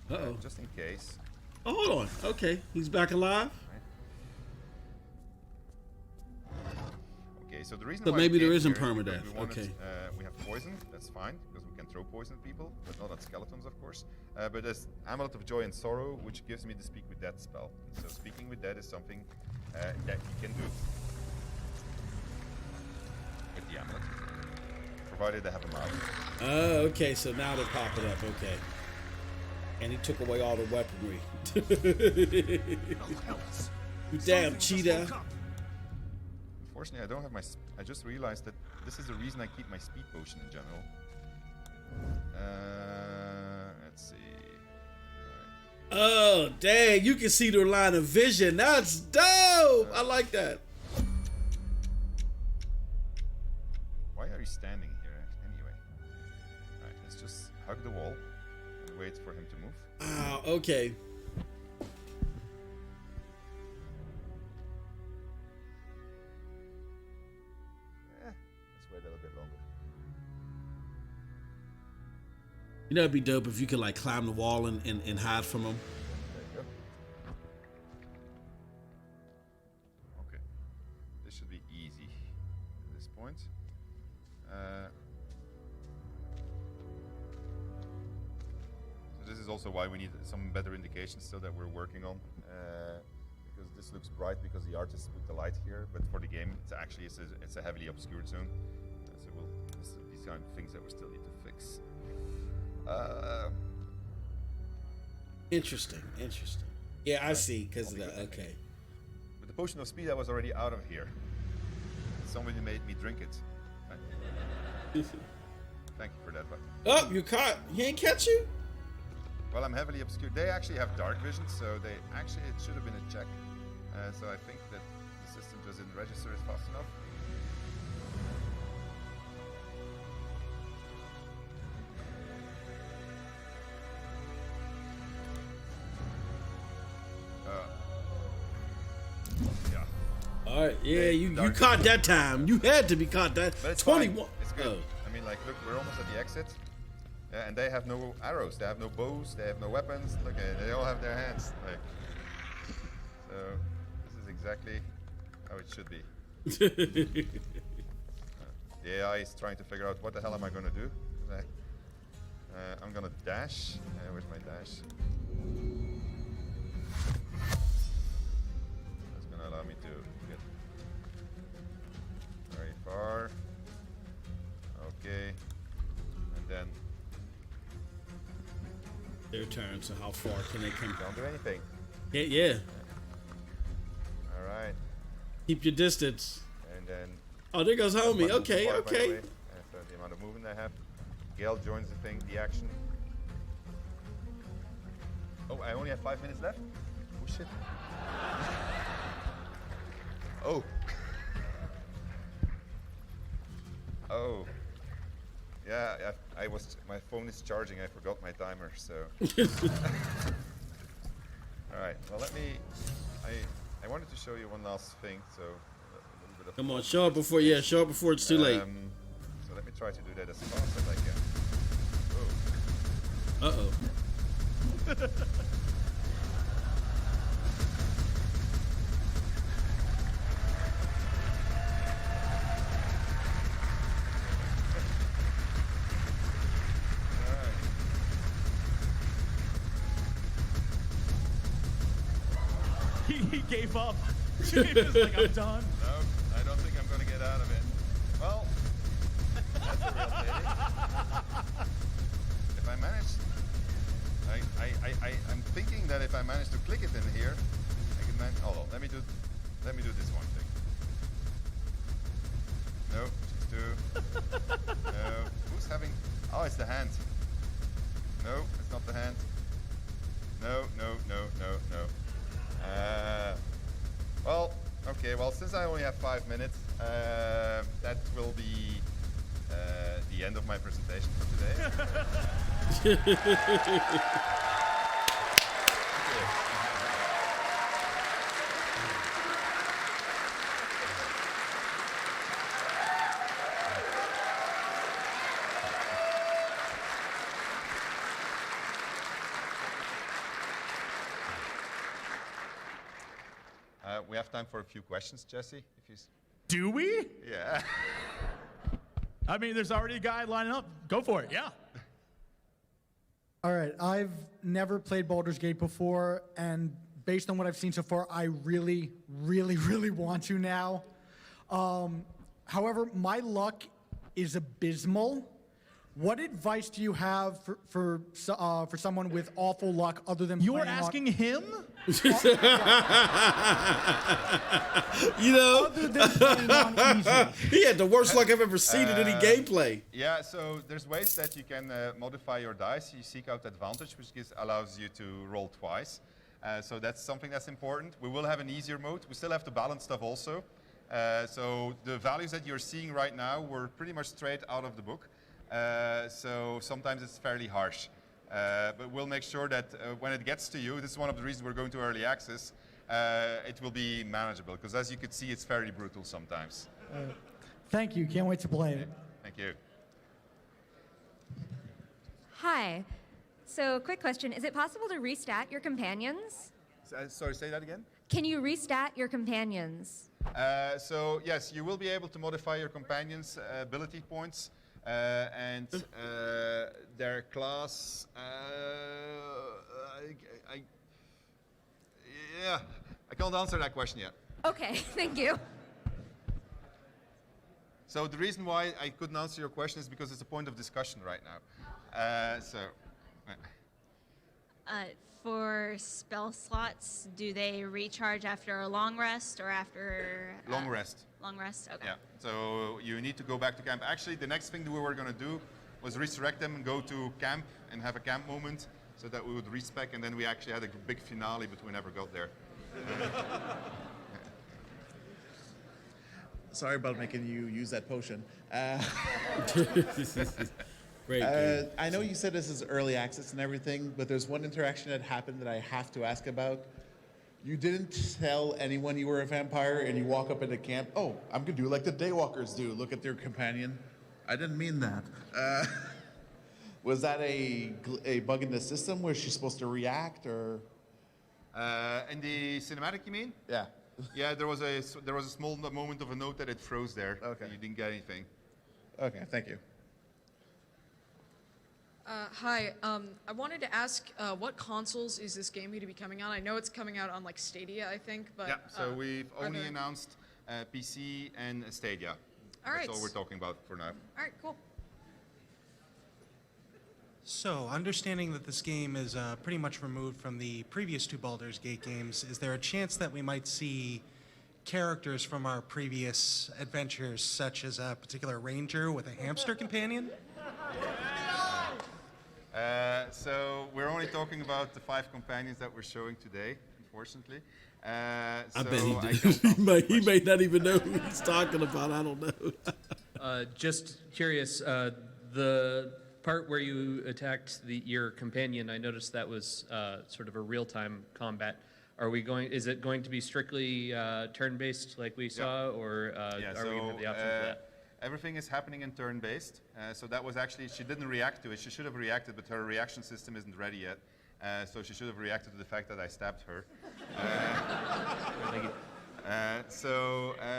Speaker 1: Uh-oh.
Speaker 4: Just in case.
Speaker 1: Oh, hold on. Okay, he's back alive.
Speaker 4: Okay, so the reason
Speaker 1: So
Speaker 4: why
Speaker 1: maybe
Speaker 4: we
Speaker 1: there
Speaker 4: came
Speaker 1: isn't
Speaker 4: here is
Speaker 1: permadeath.
Speaker 4: because we wanted,
Speaker 1: Okay.
Speaker 4: We have poison. That's fine because we can throw poison at people, but not at skeletons, of course. But there's Amulet of Joy and Sorrow, which gives me the Speak with Dead spell. So speaking with Dead is something that you can do with the amulet, provided they have a mouth.
Speaker 1: Oh, okay. So now they're popping up. Okay. And he took away all the weaponry. You damn cheetah.
Speaker 4: Unfortunately, I don't have my. I just realized that this is the reason I keep my speed potion in general. Let's see. Right.
Speaker 1: Oh, dang. You can see their line of vision. That's dope. I like that.
Speaker 4: Why are you standing here anyway? Alright, let's just hug the wall and wait for him to move.
Speaker 1: Ah, okay.
Speaker 4: Let's wait a little bit longer.
Speaker 1: You know, it'd be dope if you could like climb the wall and hide from them.
Speaker 4: There you go. Okay. This should be easy at this point. So this is also why we need some better indications still that we're working on. Because this looks bright because the artist put the light here, but for the game it's actually it's a heavily obscured zone. So these kind of things that we still need to fix.
Speaker 1: Interesting. Yeah, I see. Because of that. Okay.
Speaker 4: But the potion of speed I was already out of here. Somebody made me drink it. Thank you for that, but
Speaker 1: Oh, you caught. He ain't catch you?
Speaker 4: well, I'm heavily obscured. They actually have dark vision, so it should have been a check. So I think that the system just didn't register it fast enough. Yeah.
Speaker 1: All right. Yeah,
Speaker 4: They-
Speaker 1: you
Speaker 4: dark
Speaker 1: caught
Speaker 4: vision.
Speaker 1: that time. You had to be caught that.
Speaker 4: But it's
Speaker 1: 21.
Speaker 4: fine. It's good.
Speaker 1: Oh.
Speaker 4: I mean, like, look, we're almost at the exit. And they have no arrows, they have no bows, they have no weapons. Look, they all have their hands. Like, so this is exactly how it should be. The AI is trying to figure out what the hell am I going to do. I'm going to dash. Where's my dash? That's going to allow me to get very far. Okay. And then
Speaker 1: Their turn, so how far can they come?
Speaker 4: don't do anything.
Speaker 1: Yeah.
Speaker 4: All right.
Speaker 1: Keep your distance.
Speaker 4: And then
Speaker 1: Oh, there goes homie. Okay,
Speaker 4: so
Speaker 1: okay.
Speaker 4: the amount of movement I have. Gale joins the action. Oh, I only have 5 minutes left? Oh shit. Oh. Oh. Yeah, my phone is charging. I forgot my timer, so. All right. Well, I wanted to show you one last thing, so a little bit of.
Speaker 1: Come on, show up before it's too late.
Speaker 4: So let me try to do that as fast as I can. Oh.
Speaker 1: Uh-oh.
Speaker 3: He gave up. He was like, I'm done.
Speaker 4: No, I don't think I'm going to get out of it. Well, that's a real pity. If I manage, I'm thinking that if I manage to click it in here, I can manage. Hold on, let me do this one thing. No, just two. No, who's having? Oh, it's the hand. No, it's not the hand. No. Well, okay. Well, since I only have 5 minutes, that will be the end of my presentation for today. We have time for a few questions, Jesse. If you.
Speaker 3: Do we?
Speaker 4: Yeah.
Speaker 3: I mean, there's already a guy lining up. Go for it. Yeah.
Speaker 9: All right, I've never played Baldur's Gate before, and based on what I've seen so far, I really, really, really want to now. However, my luck is abysmal. What advice do you have for someone with awful luck other than
Speaker 3: You're
Speaker 9: playing
Speaker 3: asking him?
Speaker 1: You know,
Speaker 9: other than playing on easy?
Speaker 1: he had the worst luck I've ever seen in any gameplay.
Speaker 4: Yeah, so there's ways that you can modify your dice. You seek out advantage, which allows you to roll twice. So that's something that's important. We will have an easier mode. We still have to balance stuff also. So the values that you're seeing right now were pretty much straight out of the book. So sometimes it's fairly harsh. But we'll make sure that when it gets to you, this is one of the reasons we're going to early access, it will be manageable. Because as you could see, it's very brutal sometimes.
Speaker 9: Thank you. Can't wait to play it.
Speaker 4: Thank you.
Speaker 10: Hi. So, quick question. Is it possible to restat your companions?
Speaker 4: Sorry, say that again?
Speaker 10: Can you restat your companions?
Speaker 4: So yes, you will be able to modify your companions' ability points. And their class, I can't answer that question yet.
Speaker 10: Okay, thank you.
Speaker 4: So the reason why I couldn't answer your question is because it's a point of discussion right now.
Speaker 11: For spell slots, do they recharge after a long rest or after...
Speaker 4: Long rest.
Speaker 11: Long rest, okay.
Speaker 4: Yeah, so you need to go back to camp. Actually, the next thing that we were going to do was resurrect them and go to camp and have a camp moment so that we would respec, and then we actually had a big finale, but we never got there.
Speaker 12: Sorry about making you use that potion.
Speaker 1: Great.
Speaker 12: I know you said this is early access and everything, but there's one interaction that happened that I have to ask about. You didn't tell anyone you were a vampire, and you walk up into camp. Oh, I'm gonna do like the Daywalkers do. Look at their companion. I didn't mean that. Was that a bug in the system? Was she supposed to react, or?
Speaker 4: In the cinematic, you mean?
Speaker 12: Yeah.
Speaker 4: Yeah, there was a small moment of a note that it froze there.
Speaker 12: Okay.
Speaker 4: You didn't get anything.
Speaker 12: Okay, thank you.
Speaker 13: Hi, I wanted to ask, what consoles is this game going to be coming on? I know it's coming out on like Stadia, I think, but...
Speaker 4: Yeah, so we've only announced PC and Stadia.
Speaker 13: All right.
Speaker 4: That's all we're talking about for now.
Speaker 13: All right, cool.
Speaker 14: So, understanding that this game is pretty much removed from the previous two Baldur's Gate games, is there a chance that we might see characters from our previous adventures, such as a particular ranger with a hamster companion?
Speaker 4: So we're only talking about the 5 companions that we're showing today, unfortunately.
Speaker 1: I bet he did. He may not even know who he's talking about. I don't know.
Speaker 15: Just curious, the part where you attacked your companion, I noticed that was sort of a real-time combat. Is it going to be strictly turn-based like we saw, or are we going to have the option for that?
Speaker 4: Everything is happening in turn-based. So that was actually, she didn't react to it. She should have reacted, but her reaction system isn't ready yet. So she should have reacted to the fact that I stabbed her.
Speaker 15: Thank you.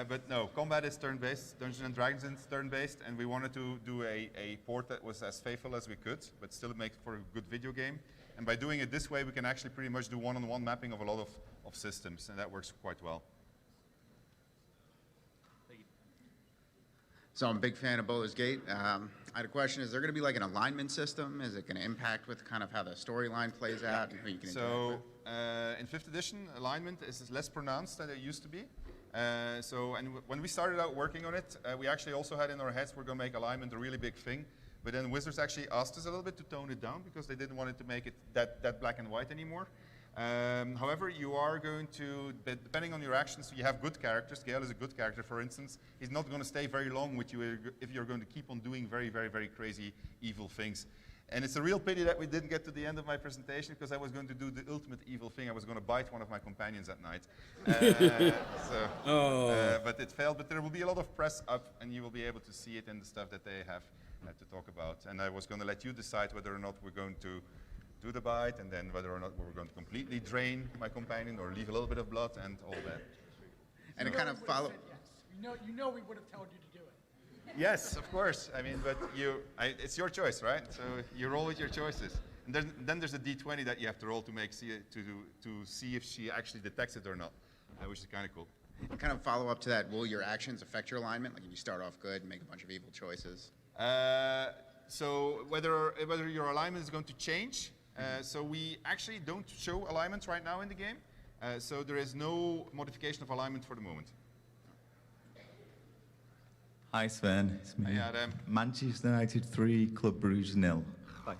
Speaker 4: But no, combat is turn-based, Dungeons and Dragons is turn-based, and we wanted to do a port that was as faithful as we could, but still make for a good video game. And by doing it this way, we can actually pretty much do one-on-one mapping of a lot of systems, and that works quite well.
Speaker 16: So I'm a big fan of Baldur's Gate. I had a question, is there going to be like an alignment system? Is it going to impact with kind of how the storyline plays out and who you can interact with?
Speaker 4: In 5th edition, alignment is less pronounced than it used to be. When we started out working on it, we actually also had in our heads we're going to make alignment a really big thing. But then Wizards actually asked us a little bit to tone it down because they didn't want it to make it that black and white anymore. However, you are going to, depending on your actions, you have good characters. Gale is a good character, for instance. He's not going to stay very long with you if you're going to keep on doing very, very, very crazy, evil things. And it's a real pity that we didn't get to the end of my presentation because I was going to do the ultimate evil thing. I was going to bite one of my companions at night. But it failed. But there will be a lot of press up, and you will be able to see it in the stuff that they have to talk about. And I was going to let you decide whether or not we're going to do the bite, and then whether or not we're going to completely drain my companion or leave a little bit of blood and all that.
Speaker 16: And it kind of follow.
Speaker 9: Yes. You know we would have told you to do it.
Speaker 4: Yes, of course. I mean, but it's your choice, right? So you roll with your choices. And then there's a D20 that you have to roll to see if she actually detects it or not, which is kind of cool.
Speaker 16: And kind of follow up to that, will your actions affect your alignment? Like if you start off good and make a bunch of evil choices?
Speaker 4: So whether your alignment is going to change. So we actually don't show alignments right now in the game. So there is no modification of alignment for the moment.
Speaker 17: Hi Sven, it's me.
Speaker 4: Hi Adam.
Speaker 17: Manchester United 3, Club Brugge 0. Bye.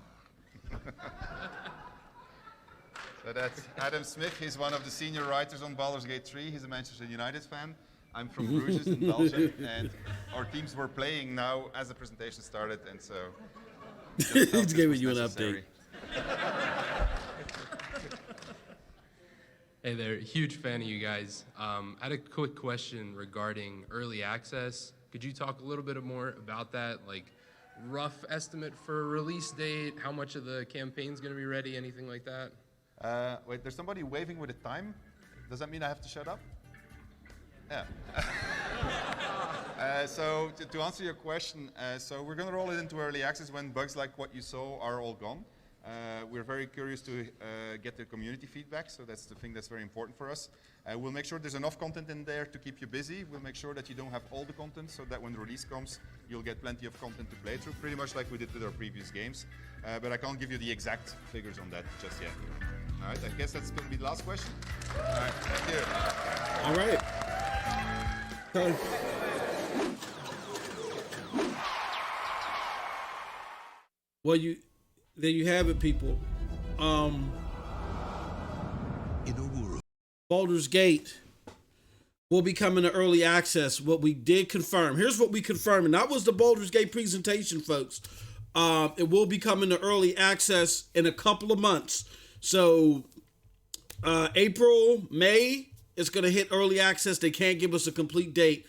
Speaker 4: So that's Adam Smith. He's one of the senior writers on Baldur's Gate 3. He's a Manchester United fan. I'm from Bruges in Belgium, and our teams were playing now as the presentation started, and so
Speaker 1: he's giving you an update.
Speaker 18: Hey there, huge fan of you guys. I had a quick question regarding early access. Could you talk a little bit more about that? Like, rough estimate for a release date, how much of the campaign's going to be ready, anything like that?
Speaker 4: Wait, there's somebody waving with a time. Does that mean I have to shut up? Yeah. So to answer your question, so we're going to roll it into early access when bugs like what you saw are all gone. We're very curious to get the community feedback, so that's the thing that's very important for us. We'll make sure there's enough content in there to keep you busy. We'll make sure that you don't have all the content, so that when the release comes, you'll get plenty of content to play through, pretty much like we did with our previous games. But I can't give you the exact figures on that just yet. All right, I guess that's going to be the last question. All right, thank you.
Speaker 1: All right. Well, there you have it, people. Baldur's Gate will be coming to early access. What we did confirm, here's what we confirmed, and that was the Baldur's Gate presentation, folks. It will be coming to early access in a couple of months. So April, May, it's going to hit early access. They can't give us a complete date.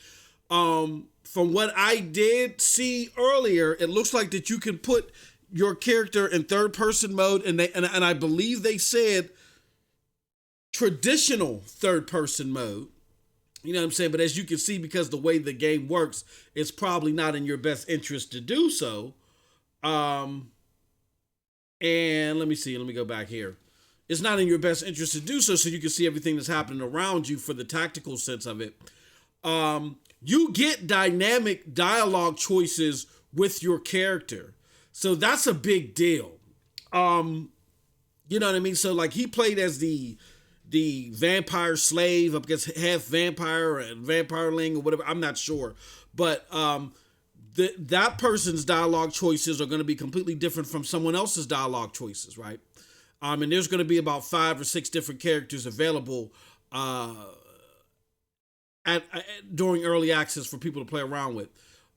Speaker 1: From what I did see earlier, it looks like that you can put your character in third-person mode, and I believe they said traditional third-person mode. You know what I'm saying? But as you can see, because the way the game works, it's probably not in your best interest to do so. And let me see. Let me go back here. It's not in your best interest to do so, so you can see everything that's happening around you for the tactical sense of it. You get dynamic dialogue choices with your character. So that's a big deal. You know what I mean? So like he played as the vampire slave up against half vampire and vampireling or whatever. I'm not sure. But that person's dialogue choices are going to be completely different from someone else's dialogue choices, right? And there's going to be about 5 or 6 different characters available during early access for people to play around with.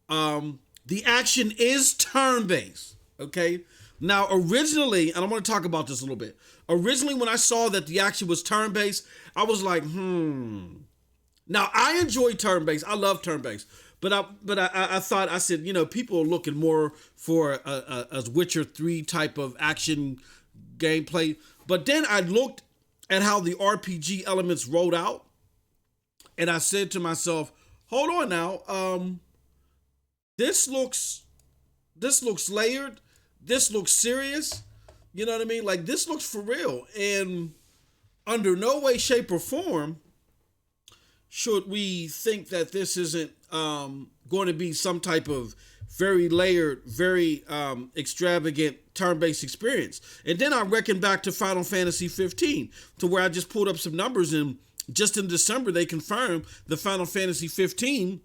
Speaker 1: The action is turn-based, okay? Now, originally, and I'm going to talk about this a little bit. Originally, when I saw that the action was turn-based, I was like, Now, I enjoy turn-based. I love turn-based. But I thought, I said, you know, people are looking more for a Witcher 3 type of action gameplay. But then I looked at how the RPG elements rolled out. And I said to myself, hold on now. This looks layered. This looks serious. You know what I mean? Like, this looks for real. And under no way, shape, or form should we think that this isn't going to be some type of very layered, very extravagant turn-based experience. And then I reckon back to Final Fantasy 15, to where I just pulled up some numbers, and just in December, they confirmed the Final Fantasy 15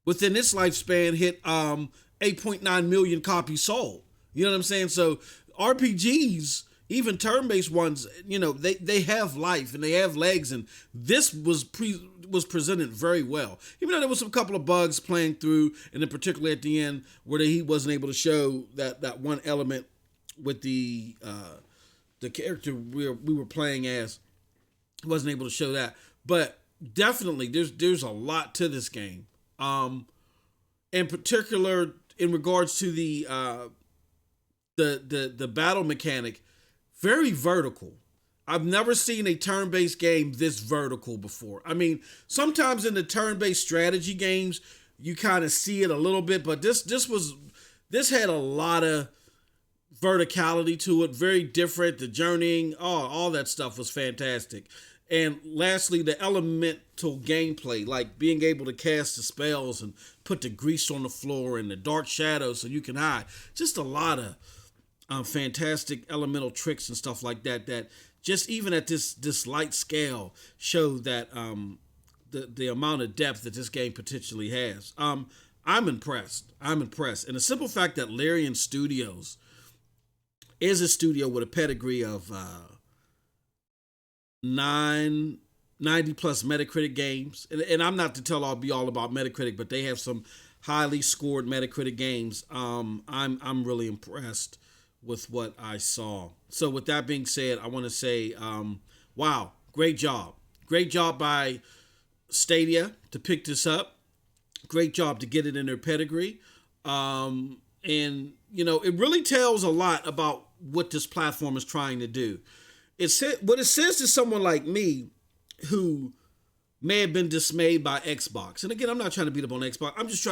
Speaker 1: within its lifespan hit 8.9 million copies sold. You know what I'm saying? So RPGs, even turn-based ones, you know, they have life and they have legs, and this was presented very well. Even though there was a couple of bugs playing through, and then particularly at the end where he wasn't able to show that one element with the character we were playing as. He wasn't able to show that. But definitely there's a lot to this game. In particular, in regards to the battle mechanic, very vertical. I've never seen a turn-based game this vertical before. I mean, sometimes in the turn-based strategy games, you kind of see it a little bit, but this had a lot of verticality to it, very different. The journeying, all that stuff was fantastic. And lastly, the elemental gameplay, like being able to cast the spells and put the grease on the floor and the dark shadows so you can hide. Just a lot of fantastic elemental tricks and stuff like that just even at this light scale show that the amount of depth that this game potentially has. I'm impressed. And the simple fact that Larian Studios is a studio with a pedigree of 90 plus Metacritic games, and I'm not to tell all about Metacritic, but they have some highly scored Metacritic games. I'm really impressed with what I saw. So with that being said, I want to say, wow, great job by Stadia to pick this up. Great job to get it in their pedigree. And you know, it really tells a lot about what this platform is trying to do. What it says to someone like me who may have been dismayed by Xbox. And again, I'm not trying to beat up on Xbox. I'm just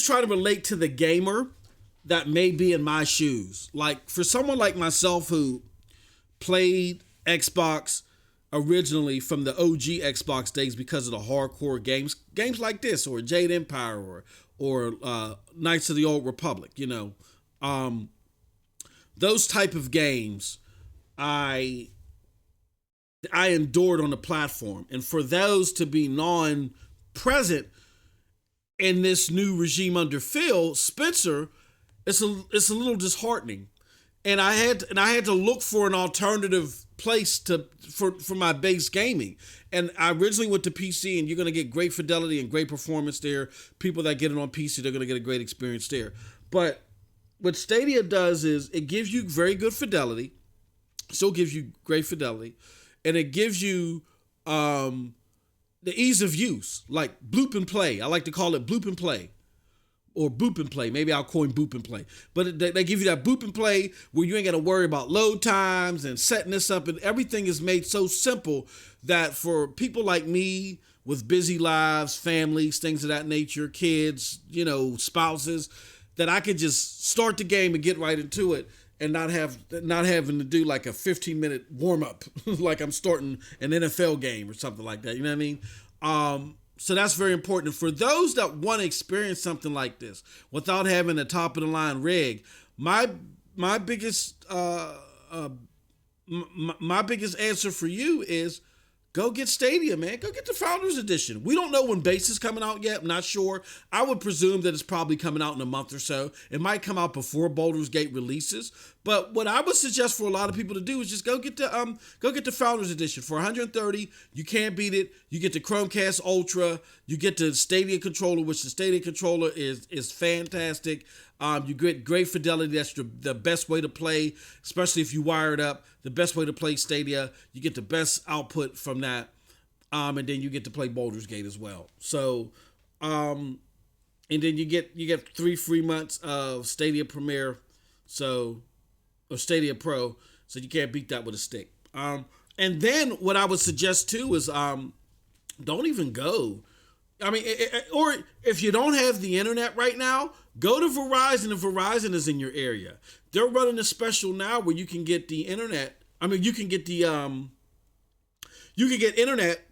Speaker 1: trying to relate to the gamer that may be in my shoes. Like, for someone like myself who played Xbox originally from the OG Xbox days because of the hardcore games like this, or Jade Empire, or Knights of the Old Republic, you know, those type of games I endured on the platform. And for those to be non-present in this new regime under Phil Spencer, it's a little disheartening. And I had to look for an alternative place for my base gaming. And I originally went to PC, and you're going to get great fidelity and great performance there. People that get it on PC, they're going to get a great experience there. But what Stadia does is it gives you very good fidelity, still gives you great fidelity, and it gives you the ease of use, like bloop and play. I like to call it bloop and play. or boop and play. Maybe I'll coin boop and play. But they give you that boop and play where you ain't got to worry about load times and setting this up, and everything is made so simple that for people like me with busy lives, families, things of that nature, kids, spouses, that I could just start the game and get right into it and not having to do like a 15-minute warm-up like I'm starting an NFL game or something like that. You know what I mean? So that's very important. For those that want to experience something like this without having a top-of-the-line rig, my biggest my biggest answer for you is go get Stadia, man. Go get the Founders Edition. We don't know when base is coming out yet. I'm not sure. I would presume that it's probably coming out in a month or so. It might come out before Baldur's Gate releases. But what I would suggest for a lot of people to do is just go get the Founders Edition for $130. You can't beat it. You get the Chromecast Ultra. You get the Stadia controller, which the Stadia controller is fantastic. You get great fidelity. That's the best way to play, especially if you wire it up. The best way to play Stadia. You get the best output from that. And then you get to play Baldur's Gate as well. So, and then you get 3 free months of Stadia Premier, or Stadia Pro. So you can't beat that with a stick. And then what I would suggest too is don't even go. I mean, or if you don't have the internet right now, go to Verizon if Verizon is in your area. They're running a special now where you can get the internet. I mean, you can get internet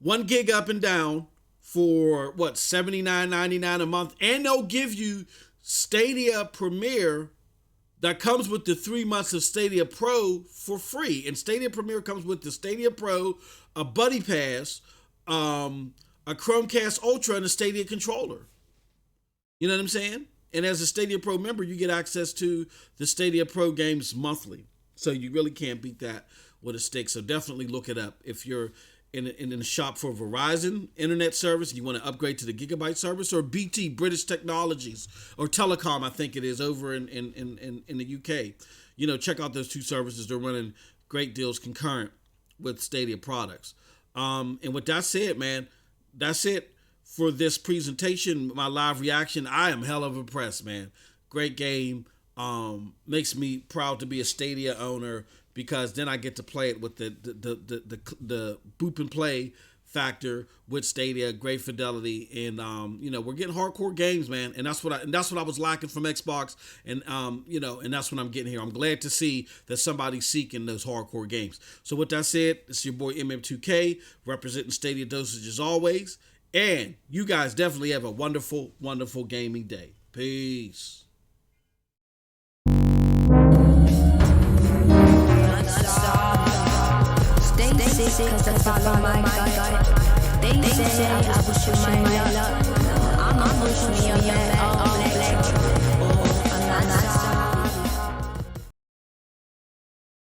Speaker 1: 1 gig up and down for what, $79.99 a month, and they'll give you Stadia Premier that comes with the 3 months of Stadia Pro for free. And Stadia Premier comes with the Stadia Pro, a Buddy Pass, a Chromecast Ultra, and a Stadia controller. You know what I'm saying? And as a Stadia Pro member, you get access to the Stadia Pro games monthly. So you really can't beat that with a stick. So definitely look it up. If you're in the shop for Verizon internet service, you want to upgrade to the gigabyte service, or BT, British Technologies, or Telecom, I think it is, over in the UK. Check out those 2 services. They're running great deals concurrent with Stadia products. And with that said, man, that's it for this presentation, my live reaction. I am hell of impressed, man. Great game. Makes me proud to be a Stadia owner, because then I get to play it with the boop and play factor with Stadia, great fidelity, and we're getting hardcore games, man. And that's what I was lacking from Xbox, and and that's what I'm getting here. I'm glad to see that somebody's seeking those hardcore games. So with that said, it's your boy MM2K representing Stadia Dosage as always, and you guys definitely have a wonderful, wonderful gaming day. Peace.
Speaker 19: They say, 'cause I follow my gut. They say I will shoot my luck.